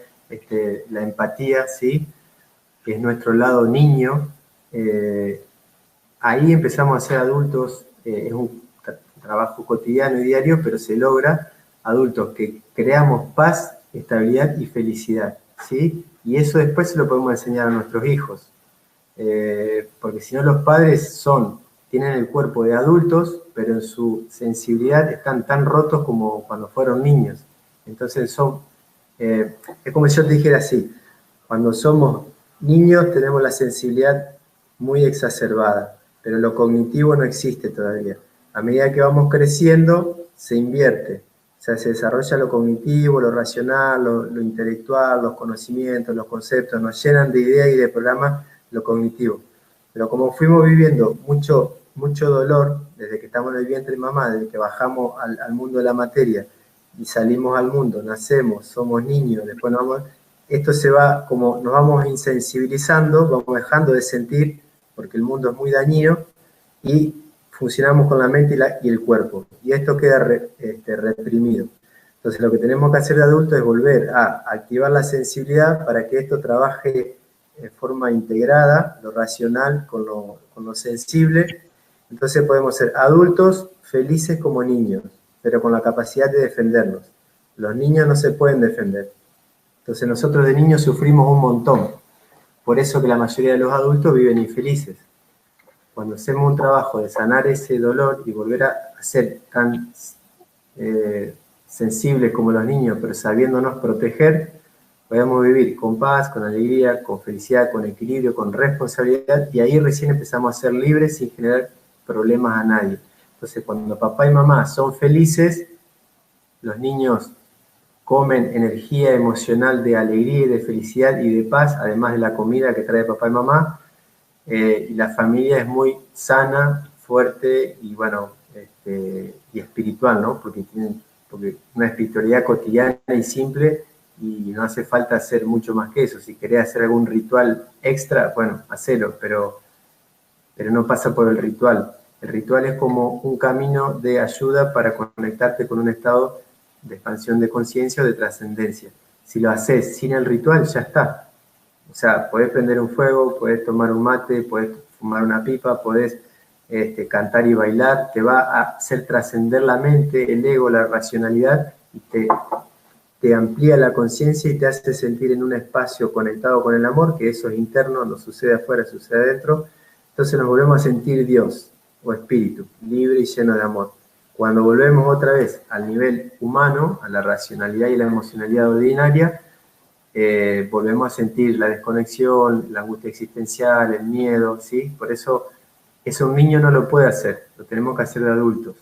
la empatía, ¿sí?, que es nuestro lado niño, ahí empezamos a ser adultos, es un trabajo cotidiano y diario, pero se logra adultos que creamos paz, estabilidad y felicidad, ¿sí? Y eso después se lo podemos enseñar a nuestros hijos, porque si no los padres tienen el cuerpo de adultos, pero en su sensibilidad están tan rotos como cuando fueron niños. Entonces es como si yo te dijera así, cuando somos niños tenemos la sensibilidad muy exacerbada, pero lo cognitivo no existe todavía. A medida que vamos creciendo, se invierte. O sea, se desarrolla lo cognitivo, lo racional, lo intelectual, los conocimientos, los conceptos, nos llenan de ideas y de programas lo cognitivo. Pero como fuimos viviendo mucho dolor desde que estamos en el vientre de mamá, desde que bajamos al mundo de la materia y salimos al mundo, nacemos, somos niños, después nos vamos, esto se va, como nos vamos insensibilizando, vamos dejando de sentir, porque el mundo es muy dañino, y funcionamos con la mente y el cuerpo, y esto queda reprimido. Entonces lo que tenemos que hacer de adultos es volver a activar la sensibilidad para que esto trabaje en forma integrada, lo racional con lo sensible. Entonces podemos ser adultos felices como niños, pero con la capacidad de defendernos. Los niños no se pueden defender. Entonces nosotros de niños sufrimos un montón. Por eso que la mayoría de los adultos viven infelices. Cuando hacemos un trabajo de sanar ese dolor y volver a ser tan sensibles como los niños, pero sabiéndonos proteger, podemos vivir con paz, con alegría, con felicidad, con equilibrio, con responsabilidad, y ahí recién empezamos a ser libres sin generar problemas a nadie. Entonces, cuando papá y mamá son felices, los niños comen energía emocional de alegría y de felicidad y de paz, además de la comida que trae papá y mamá, y la familia es muy sana, fuerte y, bueno, y espiritual, ¿no? Porque una espiritualidad cotidiana y simple, y no hace falta hacer mucho más que eso. Si querés hacer algún ritual extra, bueno, hacelo, pero no pasa por el ritual. El ritual es como un camino de ayuda para conectarte con un estado de expansión de conciencia o de trascendencia. Si lo haces sin el ritual, ya está. O sea, podés prender un fuego, podés tomar un mate, podés fumar una pipa, podés cantar y bailar, te va a hacer trascender la mente, el ego, la racionalidad, y te amplía la conciencia y te hace sentir en un espacio conectado con el amor, que eso es interno, no sucede afuera, sucede adentro. Entonces nos volvemos a sentir Dios o espíritu, libre y lleno de amor. Cuando volvemos otra vez al nivel humano, a la racionalidad y la emocionalidad ordinaria, volvemos a sentir la desconexión, la angustia existencial, el miedo, ¿sí? Por eso un niño no lo puede hacer, lo tenemos que hacer de adultos.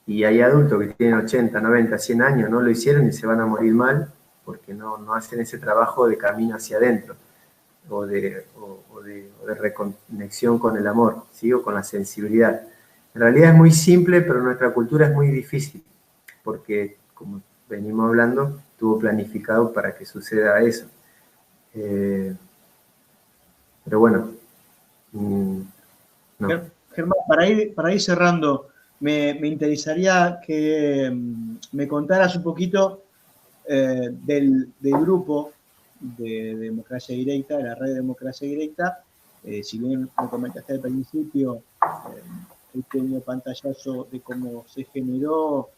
Y hay adultos que tienen 80, 90, 100 años, no lo hicieron y se van a morir mal porque no hacen ese trabajo de camino hacia adentro o de reconexión con el amor, ¿sí? O con la sensibilidad. En realidad es muy simple, pero nuestra cultura es muy difícil porque, como venimos hablando, estuvo planificado para que suceda eso. Pero bueno. No. Germán, para ir cerrando, me interesaría que me contaras un poquito del grupo de Democracia Directa, de la red de Democracia Directa. Si bien me comentaste al principio el pequeño pantallazo de cómo se generó,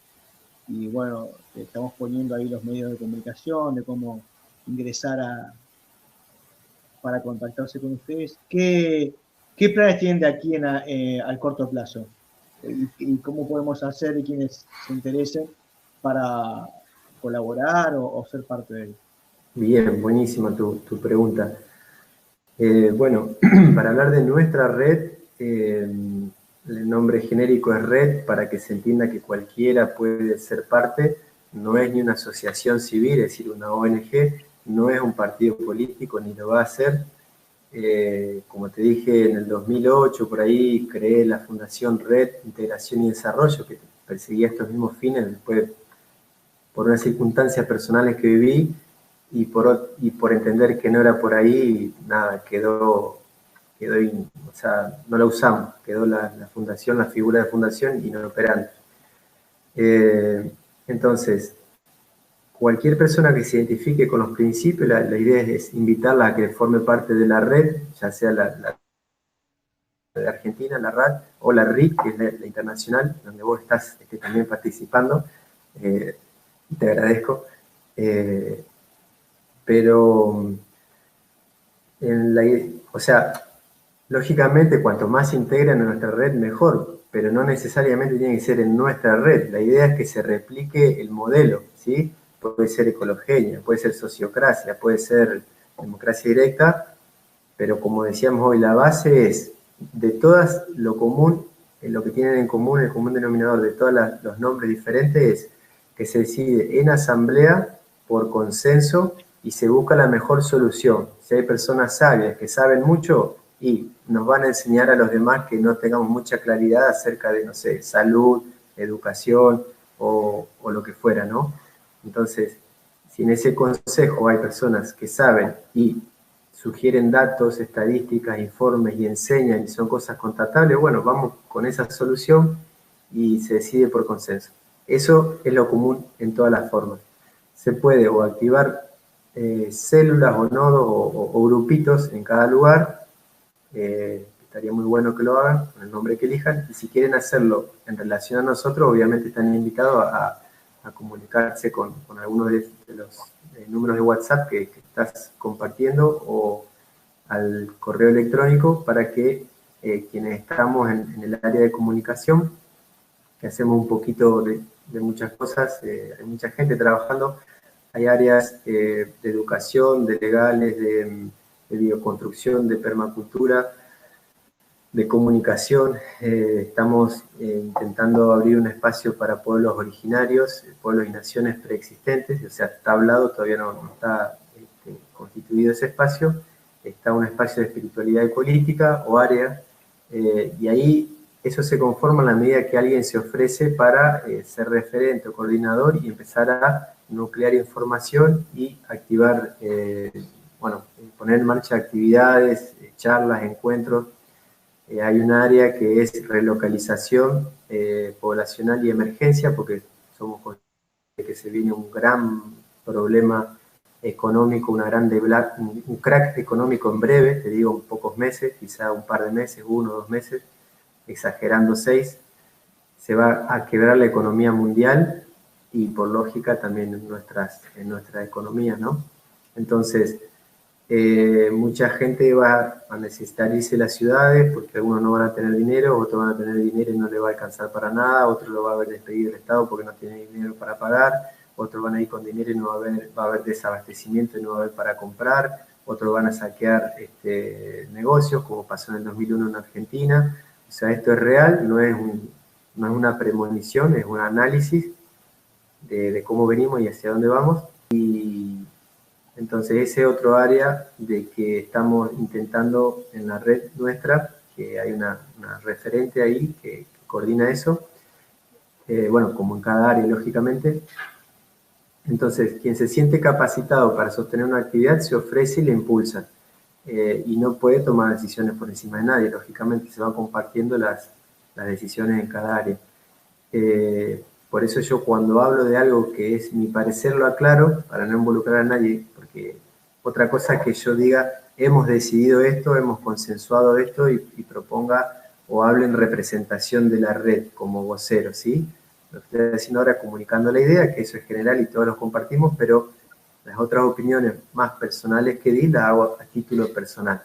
y bueno, estamos poniendo ahí los medios de comunicación, de cómo ingresar para contactarse con ustedes. ¿Qué planes tienen de aquí al corto plazo? ¿Y cómo podemos hacer de quienes se interesen para colaborar o ser parte de él? Bien, buenísima tu pregunta. Bueno, para hablar de nuestra red, el nombre genérico es red, para que se entienda que cualquiera puede ser parte. No es ni una asociación civil, es decir, una ONG, no es un partido político, ni lo va a ser. Como te dije, en el 2008, por ahí, creé la Fundación Red, Integración y Desarrollo, que perseguía estos mismos fines. Después, por unas circunstancias personales que viví, y por entender que no era por ahí, nada, quedó o sea, no la usamos, quedó la fundación, la figura de fundación inoperante. Entonces, cualquier persona que se identifique con los principios, la idea es invitarla a que forme parte de la red, ya sea la de Argentina, la RAD, o la RIC, que es la internacional, donde vos estás también participando, y te agradezco. Pero, o sea, lógicamente, cuanto más se integran en nuestra red, mejor, pero no necesariamente tiene que ser en nuestra red. La idea es que se replique el modelo, ¿sí? Puede ser ecologenia, puede ser sociocracia, puede ser democracia directa, pero como decíamos hoy, la base es, de todas lo común, lo que tienen en común, el común denominador de todos los nombres diferentes es que se decide en asamblea, por consenso, y se busca la mejor solución. Si hay personas sabias que saben mucho y nos van a enseñar a los demás que no tengamos mucha claridad acerca de, no sé, salud, educación o lo que fuera, ¿no? Entonces, si en ese consejo hay personas que saben y sugieren datos, estadísticas, informes y enseñan y son cosas contrastables, bueno, vamos con esa solución y se decide por consenso. Eso es lo común en todas las formas. Se puede o activar células o nodos o grupitos en cada lugar, estaría muy bueno que lo hagan con el nombre que elijan, y si quieren hacerlo en relación a nosotros, obviamente están invitados a comunicarse con algunos de los números de WhatsApp que estás compartiendo o al correo electrónico para que quienes estamos en el área de comunicación, que hacemos un poquito de muchas cosas, hay mucha gente trabajando, hay áreas de educación, de legales, de bioconstrucción, de permacultura, de comunicación. Estamos intentando abrir un espacio para pueblos originarios, pueblos y naciones preexistentes, o sea, está hablado, todavía no está constituido ese espacio. Está un espacio de espiritualidad y política o área, y ahí eso se conforma en la medida que alguien se ofrece para ser referente o coordinador y empezar a nuclear información y activar, bueno, poner en marcha actividades, charlas, encuentros. Hay un área que es relocalización poblacional y emergencia, porque somos conscientes de que se viene un gran problema económico, un crack económico en breve, te digo en pocos meses, quizá un par de meses, 1 o 2 meses, exagerando 6, se va a quebrar la economía mundial y por lógica también en nuestra economía, ¿no? Entonces, mucha gente va a necesitar irse a las ciudades porque algunos no van a tener dinero, otros van a tener dinero y no le va a alcanzar para nada, otros lo va a haber despedido el Estado porque no tiene dinero para pagar, otros van a ir con dinero y no va a haber desabastecimiento y no va a haber para comprar, otros van a saquear negocios como pasó en el 2001 en Argentina. O sea, esto es real, no es una premonición, es un análisis de cómo venimos y hacia dónde vamos. Y entonces ese otro área de que estamos intentando en la red nuestra, que hay una referente ahí que coordina eso, bueno, como en cada área, lógicamente. Entonces, quien se siente capacitado para sostener una actividad se ofrece y le impulsa. Y no puede tomar decisiones por encima de nadie, lógicamente se van compartiendo las decisiones en cada área. Por eso yo cuando hablo de algo que es mi parecer lo aclaro, para no involucrar a nadie, porque otra cosa es que yo diga, hemos decidido esto, hemos consensuado esto y proponga o hable en representación de la red como vocero, ¿sí? Lo que estoy haciendo ahora comunicando la idea, que eso es general y todos lo compartimos, pero las otras opiniones más personales que di las hago a título personal.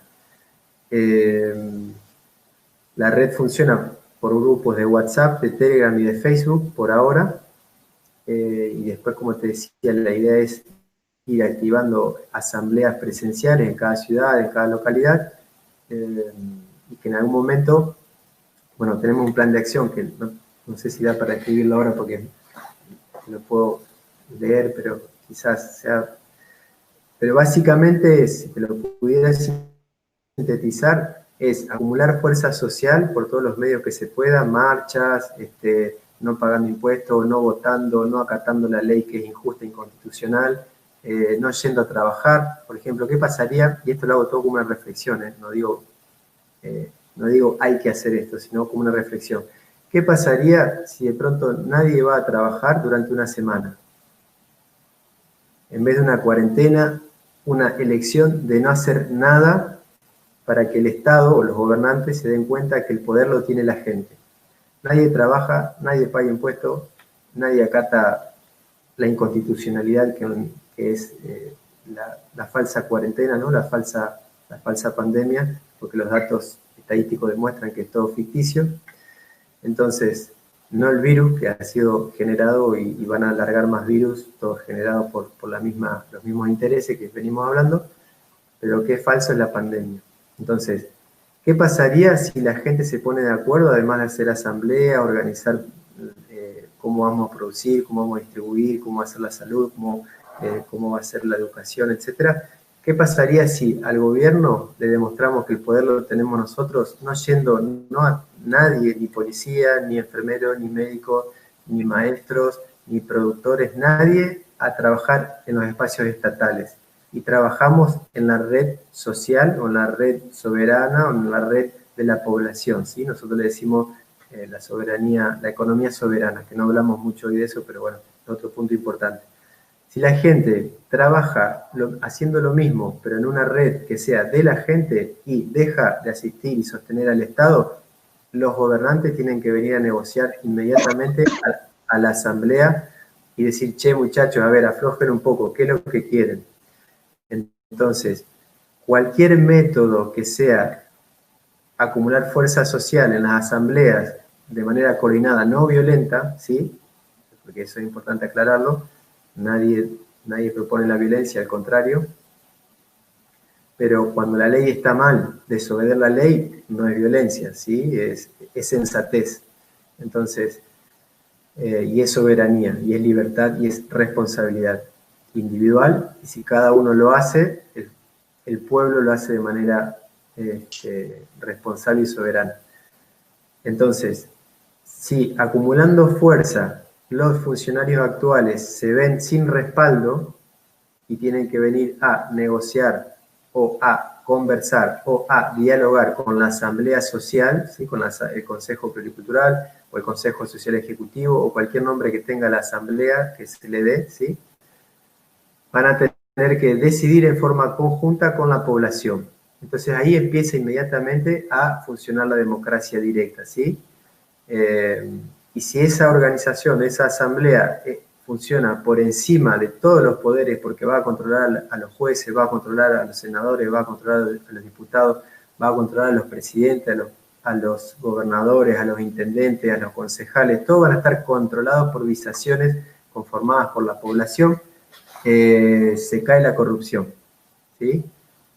La red funciona por grupos de WhatsApp, de Telegram y de Facebook por ahora. Y después, como te decía, la idea es ir activando asambleas presenciales en cada ciudad, en cada localidad, y que en algún momento, bueno, tenemos un plan de acción que no sé si da para escribirlo ahora porque lo puedo leer, pero quizás sea... Pero básicamente, si te lo pudiera sintetizar, es acumular fuerza social por todos los medios que se pueda, marchas, no pagando impuestos, no votando, no acatando la ley que es injusta e inconstitucional, no yendo a trabajar. Por ejemplo, ¿qué pasaría? Y esto lo hago todo como una reflexión, no digo hay que hacer esto, sino como una reflexión. ¿Qué pasaría si de pronto nadie va a trabajar durante una semana? En vez de una cuarentena, una elección de no hacer nada para que el Estado o los gobernantes se den cuenta que el poder lo tiene la gente. Nadie trabaja, nadie paga impuestos, nadie acata la inconstitucionalidad que es la falsa cuarentena, ¿no? la falsa pandemia, porque los datos estadísticos demuestran que es todo ficticio. Entonces, no el virus que ha sido generado y van a alargar más virus, todo generado por los mismos intereses que venimos hablando, pero que es falso es la pandemia. Entonces, ¿qué pasaría si la gente se pone de acuerdo, además de hacer asamblea, organizar cómo vamos a producir, cómo vamos a distribuir, cómo hacer la salud, cómo cómo va a ser la educación, etcétera. ¿Qué pasaría si al gobierno le demostramos que el poder lo tenemos nosotros, no yendo no a nadie, ni policía, ni enfermero, ni médico, ni maestros, ni productores, nadie a trabajar en los espacios estatales? Y trabajamos en la red social o en la red soberana o en la red de la población, ¿sí? Nosotros le decimos la soberanía, la economía soberana, que no hablamos mucho hoy de eso, pero bueno, es otro punto importante. Si la gente trabaja haciendo lo mismo, pero en una red que sea de la gente y deja de asistir y sostener al Estado, los gobernantes tienen que venir a negociar inmediatamente a la asamblea y decir, che, muchachos, a ver, aflojen un poco, ¿qué es lo que quieren? Entonces, cualquier método que sea acumular fuerza social en las asambleas de manera coordinada, no violenta, ¿sí? Porque eso es importante aclararlo, nadie propone la violencia, al contrario, pero cuando la ley está mal, desobedecer la ley no es violencia, ¿sí? Es sensatez. Entonces, y es soberanía, y es libertad, y es responsabilidad individual, y si cada uno lo hace, el pueblo lo hace de manera responsable y soberana. Entonces, si acumulando fuerza los funcionarios actuales se ven sin respaldo y tienen que venir a negociar o a conversar o a dialogar con la asamblea social, ¿sí? Con el Consejo Pluricultural o el Consejo Social Ejecutivo o cualquier nombre que tenga la asamblea que se le dé, ¿sí? Van a tener que decidir en forma conjunta con la población. Entonces ahí empieza inmediatamente a funcionar la democracia directa, ¿sí? Y si esa organización, esa asamblea funciona por encima de todos los poderes, porque va a controlar a los jueces, va a controlar a los senadores, va a controlar a los diputados, va a controlar a los presidentes, a los gobernadores, a los intendentes, a los concejales, todos van a estar controlados por visaciones conformadas por la población, se cae la corrupción, ¿sí?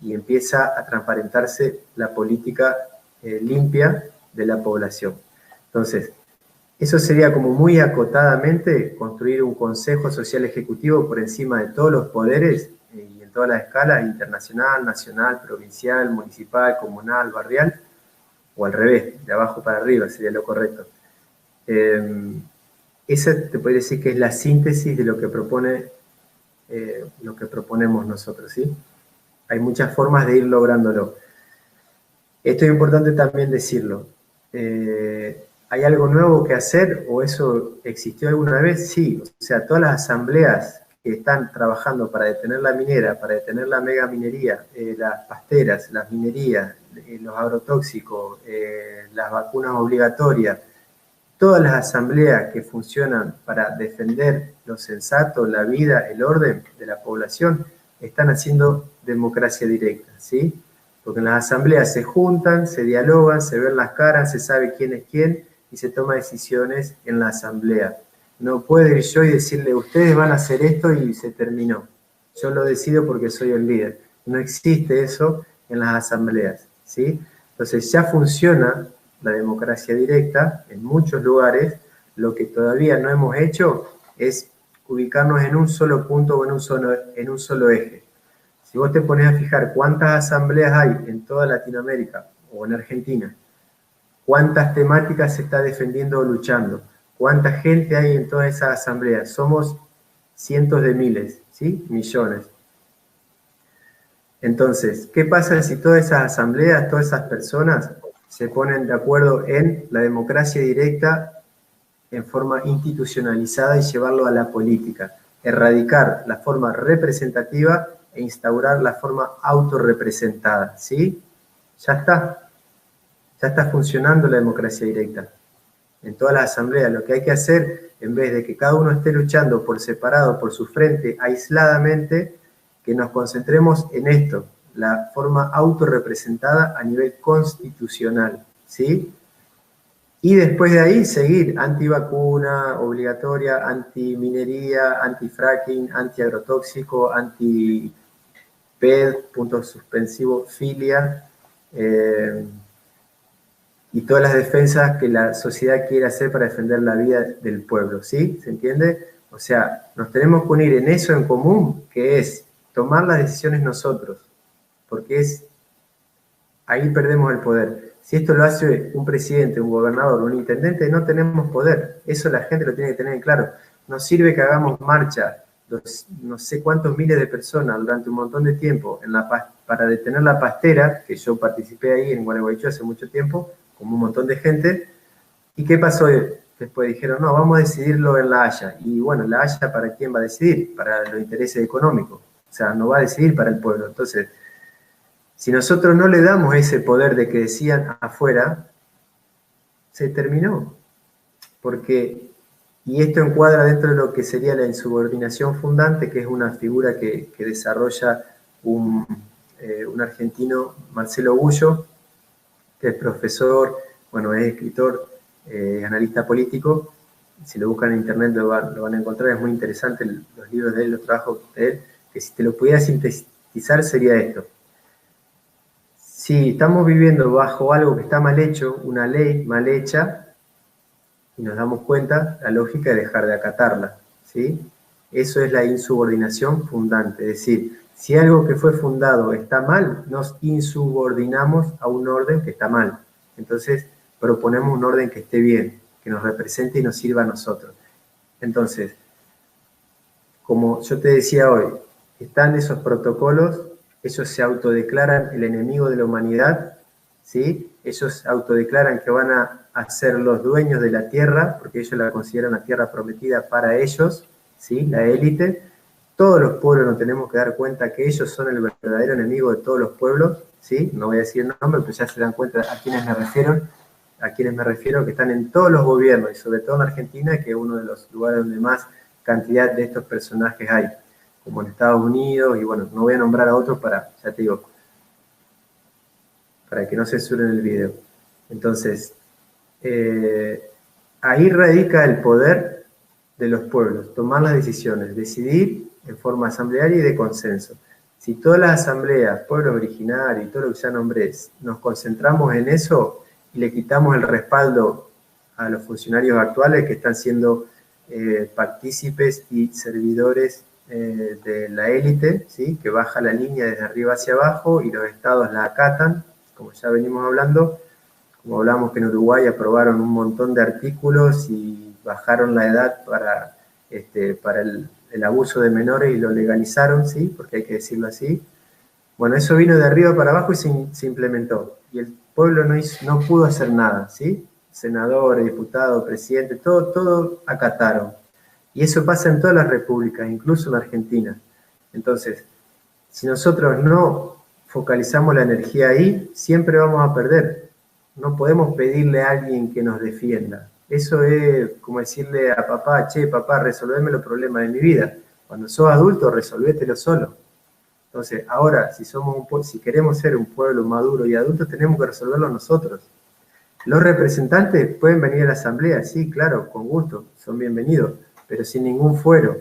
Y empieza a transparentarse la política limpia de la población. Entonces, eso sería como muy acotadamente construir un Consejo Social Ejecutivo por encima de todos los poderes y en todas las escalas, internacional, nacional, provincial, municipal, comunal, barrial, o al revés, de abajo para arriba sería lo correcto. Esa te podría decir que es la síntesis de lo que proponemos nosotros, ¿sí? Hay muchas formas de ir lográndolo. Esto es importante también decirlo. ¿Hay algo nuevo que hacer o eso existió alguna vez? Sí, o sea, todas las asambleas que están trabajando para detener la minera, para detener la megaminería, las pasteras, las minerías, los agrotóxicos, las vacunas obligatorias, todas las asambleas que funcionan para defender lo sensato, la vida, el orden de la población, están haciendo democracia directa, ¿sí? Porque en las asambleas se juntan, se dialogan, se ven las caras, se sabe quién es quién y se toman decisiones en la asamblea. No puedo ir yo y decirle, ustedes van a hacer esto y se terminó. Yo lo decido porque soy el líder. No existe eso en las asambleas, ¿sí? Entonces ya funciona la democracia directa en muchos lugares. Lo que todavía no hemos hecho es ubicarnos en un solo punto o en un solo eje. Si vos te pones a fijar cuántas asambleas hay en toda Latinoamérica o en Argentina, cuántas temáticas se está defendiendo o luchando, cuánta gente hay en todas esas asambleas, somos cientos de miles, ¿sí? Millones. Entonces, ¿qué pasa si todas esas asambleas, todas esas personas se ponen de acuerdo en la democracia directa en forma institucionalizada y llevarlo a la política? Erradicar la forma representativa e instaurar la forma autorrepresentada, ¿sí? Ya está funcionando la democracia directa. En todas las asambleas lo que hay que hacer, en vez de que cada uno esté luchando por separado, por su frente, aisladamente, que nos concentremos en esto, la forma autorrepresentada a nivel constitucional, ¿sí? Y después de ahí seguir antivacuna obligatoria, antiminería, antifracking, antiagrotóxico, anti-PED, punto suspensivo, filia, y todas las defensas que la sociedad quiere hacer para defender la vida del pueblo, ¿sí? ¿Se entiende? O sea, nos tenemos que unir en eso en común, que es tomar las decisiones nosotros, porque ahí perdemos el poder. Si esto lo hace un presidente, un gobernador, un intendente, no tenemos poder. Eso la gente lo tiene que tener en claro. No sirve que hagamos marcha, no sé cuántos miles de personas durante un montón de tiempo para detener la pastera, que yo participé ahí en Gualeguaychú hace mucho tiempo, como un montón de gente. ¿Y qué pasó después? Dijeron, no, vamos a decidirlo en La Haya. Y bueno, ¿La Haya para quién va a decidir? Para los intereses económicos. O sea, no va a decidir para el pueblo. Entonces, si nosotros no le damos ese poder de que decían afuera, se terminó. Y esto encuadra dentro de lo que sería la insubordinación fundante, que es una figura que desarrolla un argentino, Marcelo Bullo, que es profesor, bueno, es escritor, analista político. Si lo buscan en internet lo van a encontrar, es muy interesante los libros de él, los trabajos de él, que si te lo pudiera sintetizar sería esto. Si estamos viviendo bajo algo que está mal hecho, una ley mal hecha, y nos damos cuenta, la lógica es dejar de acatarla, ¿sí? Eso es la insubordinación fundante, es decir, si algo que fue fundado está mal, nos insubordinamos a un orden que está mal. Entonces, proponemos un orden que esté bien, que nos represente y nos sirva a nosotros. Entonces, como yo te decía hoy, están esos protocolos, ellos se autodeclaran el enemigo de la humanidad, ¿sí? Ellos autodeclaran que van a ser los dueños de la tierra, porque ellos la consideran la tierra prometida para ellos, ¿sí? La élite. Todos los pueblos nos tenemos que dar cuenta que ellos son el verdadero enemigo de todos los pueblos, ¿sí? No voy a decir el nombre, pero ya se dan cuenta a quienes me refiero, que están en todos los gobiernos, y sobre todo en Argentina, que es uno de los lugares donde más cantidad de estos personajes hay, como en Estados Unidos, y bueno, no voy a nombrar a otros para, ya te digo, para que no censuren el video. Entonces, ahí radica el poder de los pueblos, tomar las decisiones, decidir en forma asamblearia y de consenso. Si todas las asambleas, pueblos originarios y todo lo que ya nombré, nos concentramos en eso y le quitamos el respaldo a los funcionarios actuales que están siendo partícipes y servidores de la élite, ¿sí? Que baja la línea desde arriba hacia abajo y los estados la acatan, como ya venimos hablando, como hablamos que en Uruguay aprobaron un montón de artículos y bajaron la edad para el abuso de menores y lo legalizaron, ¿sí? Porque hay que decirlo así. Bueno, eso vino de arriba para abajo y se implementó. Y el pueblo no pudo hacer nada, ¿sí? Senadores, diputados, presidentes, todo acataron. Y eso pasa en todas las repúblicas, incluso en Argentina. Entonces, si nosotros no focalizamos la energía ahí, siempre vamos a perder. No podemos pedirle a alguien que nos defienda. Eso es como decirle a papá, che, papá, resolveme los problemas de mi vida. Cuando sos adulto, resolvételo solo. Entonces, ahora, si queremos ser un pueblo maduro y adulto, tenemos que resolverlo nosotros. Los representantes pueden venir a la asamblea, sí, claro, con gusto, son bienvenidos, pero sin ningún fuero,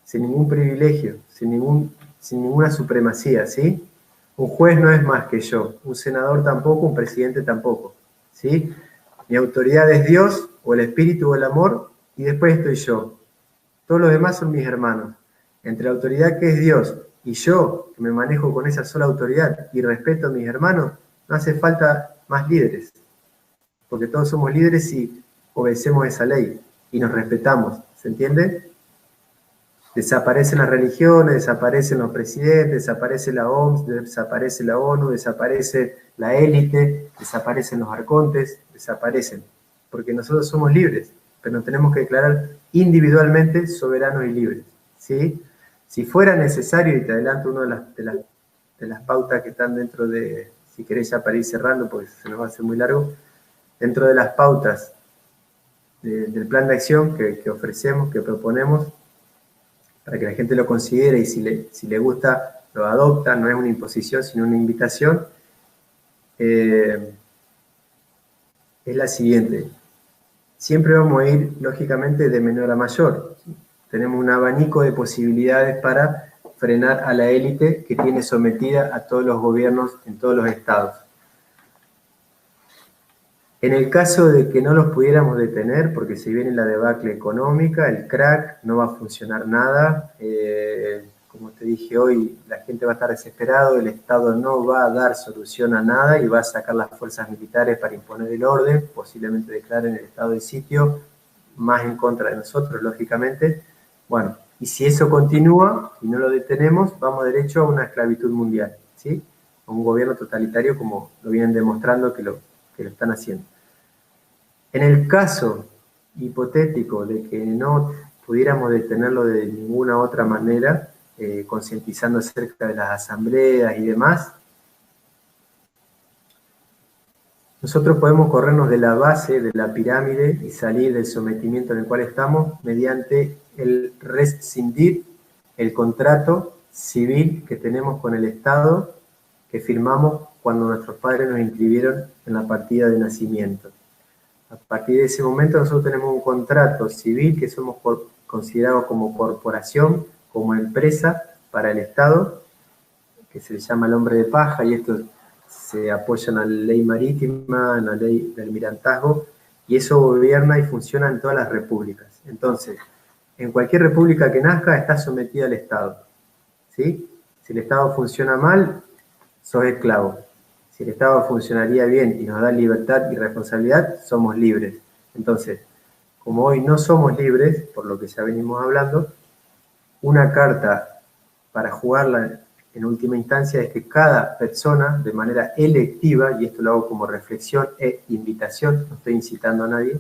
sin ningún privilegio, sin ninguna supremacía, ¿sí? Un juez no es más que yo, un senador tampoco, un presidente tampoco, ¿sí? Mi autoridad es Dios, o el espíritu o el amor, y después estoy yo. Todos los demás son mis hermanos. Entre la autoridad que es Dios y yo, que me manejo con esa sola autoridad y respeto a mis hermanos, no hace falta más líderes. Porque todos somos líderes si obedecemos esa ley y nos respetamos. ¿Se entiende? Desaparecen las religiones, desaparecen los presidentes, desaparece la OMS, desaparece la ONU, desaparece la élite, desaparecen los arcontes, desaparecen. Porque nosotros somos libres, pero nos tenemos que declarar individualmente soberanos y libres, ¿sí? Si fuera necesario, y te adelanto una de las pautas que están dentro de, si querés ya para ir cerrando, porque se nos va a hacer muy largo, dentro de las pautas del plan de acción que ofrecemos, que proponemos, para que la gente lo considere y si le gusta, lo adopta, no es una imposición, sino una invitación, es la siguiente. Siempre vamos a ir, lógicamente, de menor a mayor. Tenemos un abanico de posibilidades para frenar a la élite que tiene sometida a todos los gobiernos en todos los estados. En el caso de que no los pudiéramos detener, porque se viene la debacle económica, el crack, no va a funcionar nada. Como te dije hoy, la gente va a estar desesperado, el Estado no va a dar solución a nada y va a sacar las fuerzas militares para imponer el orden, posiblemente declaren el estado de sitio, más en contra de nosotros, lógicamente. Bueno, y si eso continúa y no lo detenemos, vamos derecho a una esclavitud mundial, ¿sí? A un gobierno totalitario como lo vienen demostrando que lo están haciendo. En el caso hipotético de que no pudiéramos detenerlo de ninguna otra manera, concientizando acerca de las asambleas y demás, nosotros podemos corrernos de la base de la pirámide y salir del sometimiento en el cual estamos mediante el rescindir el contrato civil que tenemos con el Estado que firmamos cuando nuestros padres nos inscribieron en la partida de nacimiento. A partir de ese momento nosotros tenemos un contrato civil que somos considerados como corporación, como empresa para el Estado, que se le llama el hombre de paja, y esto se apoya en la ley marítima, en la ley del almirantazgo, y eso gobierna y funciona en todas las repúblicas. Entonces, en cualquier república que nazca está sometida al Estado, ¿sí? Si el Estado funciona mal, sos esclavo. Si el Estado funcionaría bien y nos da libertad y responsabilidad, somos libres. Entonces, como hoy no somos libres, por lo que ya venimos hablando, una carta para jugarla en última instancia es que cada persona, de manera electiva, y esto lo hago como reflexión e invitación, no estoy incitando a nadie,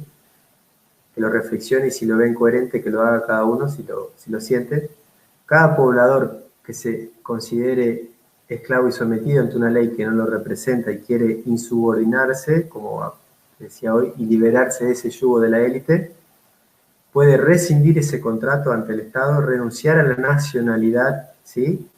que lo reflexione y si lo ven coherente, que lo haga cada uno, si lo siente. Cada poblador que se considere esclavo y sometido ante una ley que no lo representa y quiere insubordinarse, como decía hoy, y liberarse de ese yugo de la élite, puede rescindir ese contrato ante el Estado, renunciar a la nacionalidad, ¿sí?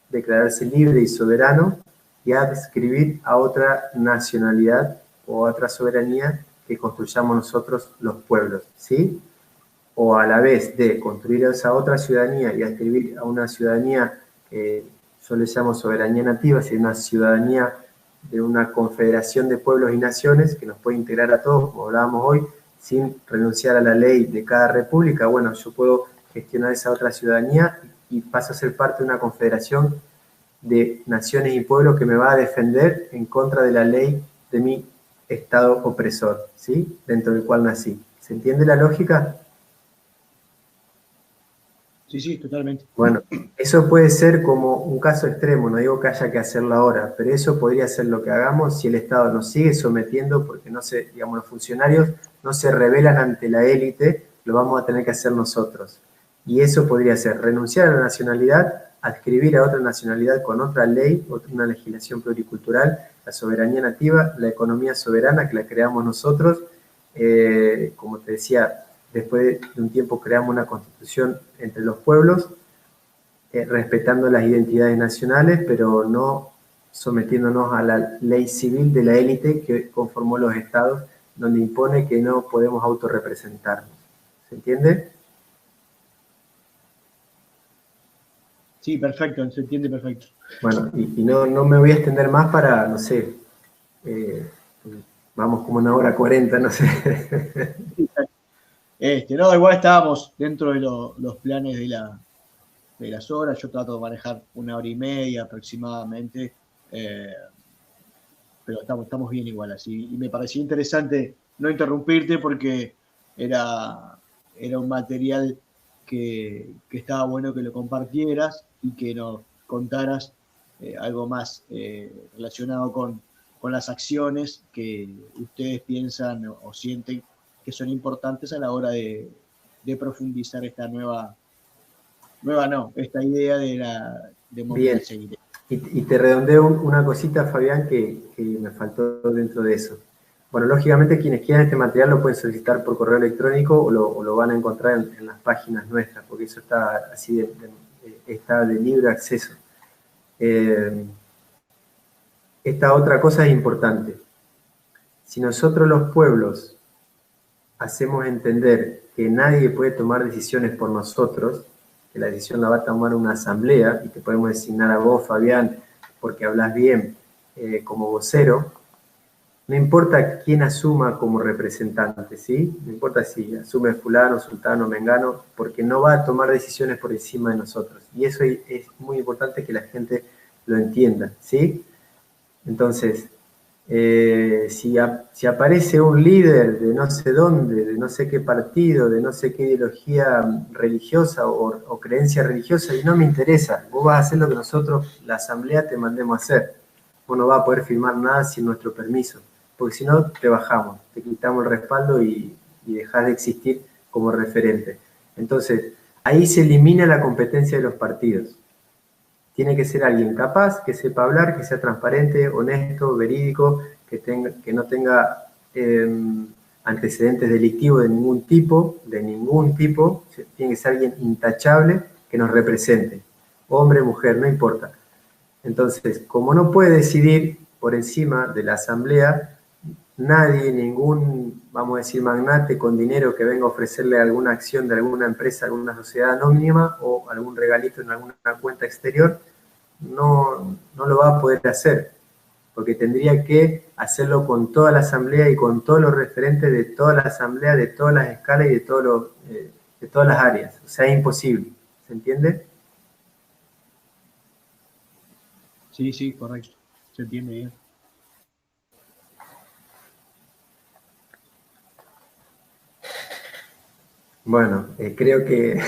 Declararse libre y soberano y adscribir a otra nacionalidad o a otra soberanía que construyamos nosotros los pueblos, ¿sí? O a la vez de construir esa otra ciudadanía y adscribir a una ciudadanía que yo le llamo soberanía nativa, es decir, una ciudadanía de una confederación de pueblos y naciones que nos puede integrar a todos, como hablábamos hoy, sin renunciar a la ley de cada república. Bueno, yo puedo gestionar esa otra ciudadanía y paso a ser parte de una confederación de naciones y pueblos que me va a defender en contra de la ley de mi Estado opresor, ¿sí? Dentro del cual nací. ¿Se entiende la lógica? Sí, sí, totalmente. Bueno, eso puede ser como un caso extremo, no digo que haya que hacerlo ahora, pero eso podría ser lo que hagamos si el Estado nos sigue sometiendo, porque no se, digamos, los funcionarios no se rebelan ante la élite, lo vamos a tener que hacer nosotros. Y eso podría ser renunciar a la nacionalidad, adscribir a otra nacionalidad con otra ley, una legislación pluricultural, la soberanía nativa, la economía soberana que la creamos nosotros, como te decía, después de un tiempo creamos una constitución entre los pueblos, respetando las identidades nacionales, pero no sometiéndonos a la ley civil de la élite que conformó los estados, donde impone que no podemos autorrepresentarnos. ¿Se entiende? Sí, perfecto, se entiende perfecto. Bueno, y no me voy a extender más para, no sé, vamos como 1 hora 40, no sé. No, igual estábamos dentro de los planes de las horas. Yo trato de manejar 1 hora y media aproximadamente, pero estamos bien igual así. Y me pareció interesante no interrumpirte porque era un material que estaba bueno que lo compartieras y que nos contaras algo más relacionado con las acciones que ustedes piensan o sienten que son importantes a la hora de profundizar esta esta idea de la democracia. Bien. Y te redondeo una cosita, Fabián, que me faltó dentro de eso. Bueno, lógicamente quienes quieran este material lo pueden solicitar por correo electrónico o lo van a encontrar en las páginas nuestras, porque eso está así está de libre acceso. Esta otra cosa es importante. Si nosotros los pueblos hacemos entender que nadie puede tomar decisiones por nosotros, que la decisión la va a tomar una asamblea, y te podemos designar a vos, Fabián, porque hablas bien como vocero, no importa quién asuma como representante, ¿sí? No importa si asume fulano, sultano, mengano, porque no va a tomar decisiones por encima de nosotros. Y eso es muy importante que la gente lo entienda, ¿sí? Entonces, si aparece un líder de no sé dónde, de no sé qué partido, de no sé qué ideología religiosa o creencia religiosa, y no me interesa, vos vas a hacer lo que nosotros, la asamblea, te mandemos a hacer. Vos no vas a poder firmar nada sin nuestro permiso, porque si no, te bajamos, te quitamos el respaldo y dejás de existir como referente. Entonces, ahí se elimina la competencia de los partidos. Tiene que ser alguien capaz, que sepa hablar, que sea transparente, honesto, verídico, que no tenga antecedentes delictivos de ningún tipo, tiene que ser alguien intachable que nos represente, hombre, mujer, no importa. Entonces, como no puede decidir por encima de la asamblea, nadie, ningún, vamos a decir, magnate con dinero que venga a ofrecerle alguna acción de alguna empresa, alguna sociedad anónima o algún regalito en alguna cuenta exterior, no lo va a poder hacer, porque tendría que hacerlo con toda la asamblea y con todos los referentes de toda la asamblea, de todas las escalas y de todas las áreas. O sea, es imposible. ¿Se entiende? Sí, sí, correcto. Se entiende bien. Bueno, creo que...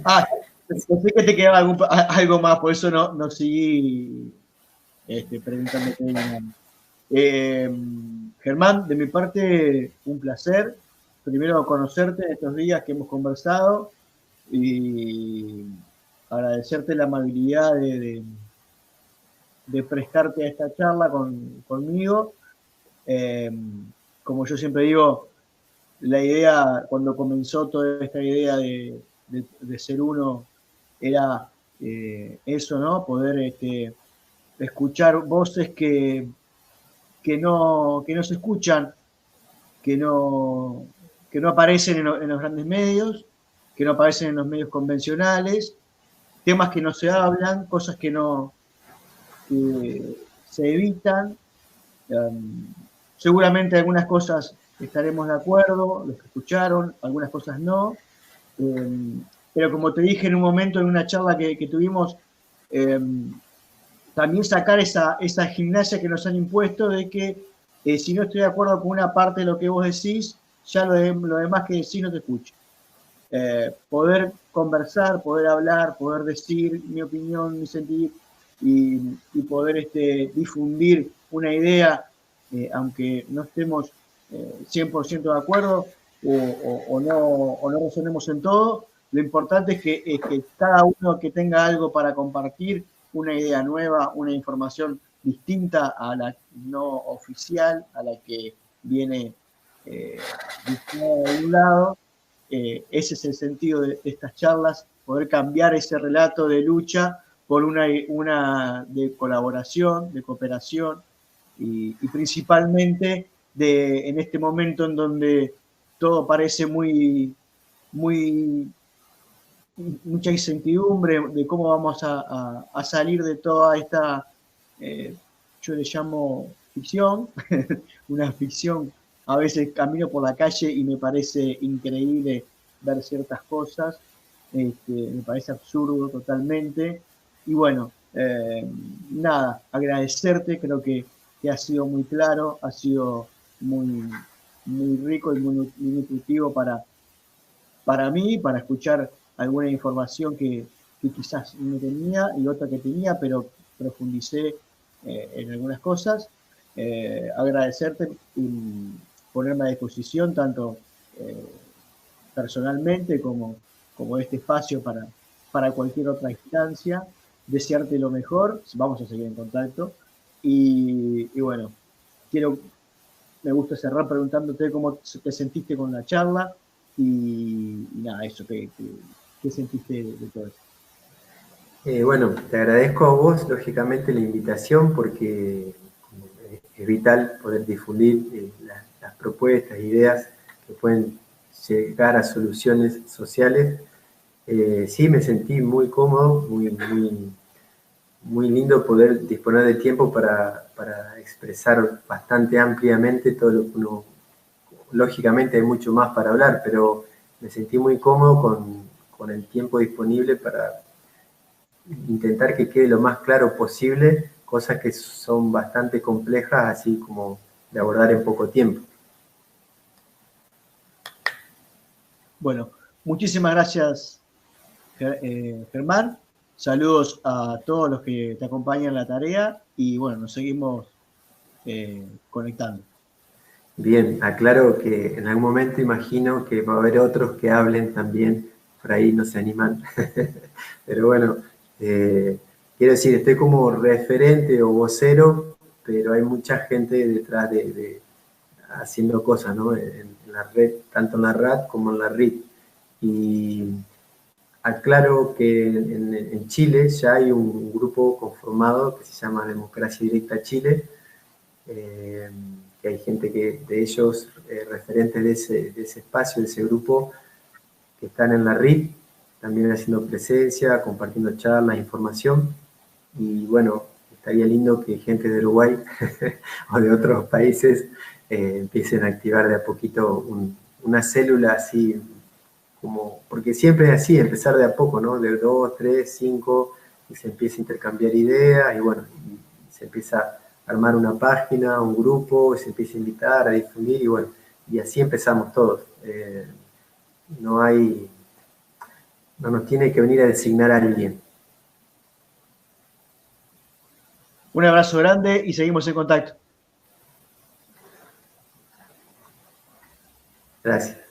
Ah, pensé que te quedaba algo más, por eso no seguí preguntándote ni nada. Germán, de mi parte, un placer. Primero conocerte en estos días que hemos conversado y agradecerte la amabilidad de prestarte a esta charla conmigo. Eh, Como yo siempre digo, la idea, cuando comenzó toda esta idea de ser uno, era eso, ¿no? Poder escuchar voces que no se escuchan, que no, que no aparecen en los grandes medios, que no aparecen en los medios convencionales, temas que no se hablan, cosas que se evitan. Seguramente algunas cosas estaremos de acuerdo, los que escucharon, algunas cosas no. Pero como te dije en un momento, en una charla que tuvimos, también sacar esa gimnasia que nos han impuesto de que si no estoy de acuerdo con una parte de lo que vos decís, ya lo demás que decís no te escucho. Poder conversar, poder hablar, poder decir mi opinión, mi sentir y poder difundir una idea, aunque no estemos 100% de acuerdo o no resonemos en todo, lo importante es que cada uno que tenga algo para compartir, una idea nueva, una información distinta a la no oficial, a la que viene de un lado, ese es el sentido de estas charlas, poder cambiar ese relato de lucha por una de colaboración, de cooperación y principalmente en este momento en donde todo parece mucha incertidumbre de cómo vamos a salir de toda esta, yo le llamo ficción, una ficción. A veces camino por la calle y me parece increíble ver ciertas cosas, me parece absurdo totalmente. Y bueno, nada, agradecerte, creo que ha sido muy claro, ha sido muy rico y muy nutritivo para mí, para escuchar alguna información que quizás no tenía y otra que tenía, pero profundicé en algunas cosas. Agradecerte y ponerme a disposición tanto eh, personalmente como este espacio para cualquier otra instancia. Desearte lo mejor, vamos a seguir en contacto. Y bueno, me gusta cerrar preguntándote cómo te sentiste con la charla y nada, eso, ¿qué sentiste de todo eso? Bueno, te agradezco a vos, lógicamente, la invitación porque es vital poder difundir las propuestas, ideas que pueden llegar a soluciones sociales. Sí, me sentí muy cómodo, muy lindo poder disponer de tiempo para para expresar bastante ampliamente todo lo que uno, lógicamente hay mucho más para hablar, pero me sentí muy cómodo con el tiempo disponible para intentar que quede lo más claro posible, cosas que son bastante complejas, así como de abordar en poco tiempo. Bueno, muchísimas gracias, Germán. Saludos a todos los que te acompañan en la tarea y bueno, nos seguimos conectando. Bien, aclaro que en algún momento imagino que va a haber otros que hablen también, por ahí no se animan. Pero bueno, quiero decir, estoy como referente o vocero, pero hay mucha gente detrás haciendo cosas, ¿no? En la red, tanto en la RAD como en la RIT. Y aclaro que en Chile ya hay un grupo conformado que se llama Democracia Directa Chile, que hay gente de ellos, referentes de ese espacio, de ese grupo, que están en la RIT, también haciendo presencia, compartiendo charlas, información. Y bueno, estaría lindo que gente de Uruguay o de otros países empiecen a activar de a poquito una célula así, como, porque siempre es así, empezar de a poco, ¿no? De 2, 3, 5, y se empieza a intercambiar ideas, y bueno, y se empieza a armar una página, un grupo, y se empieza a invitar, a difundir, y bueno, y así empezamos todos. No nos tiene que venir a designar a alguien. Un abrazo grande y seguimos en contacto. Gracias.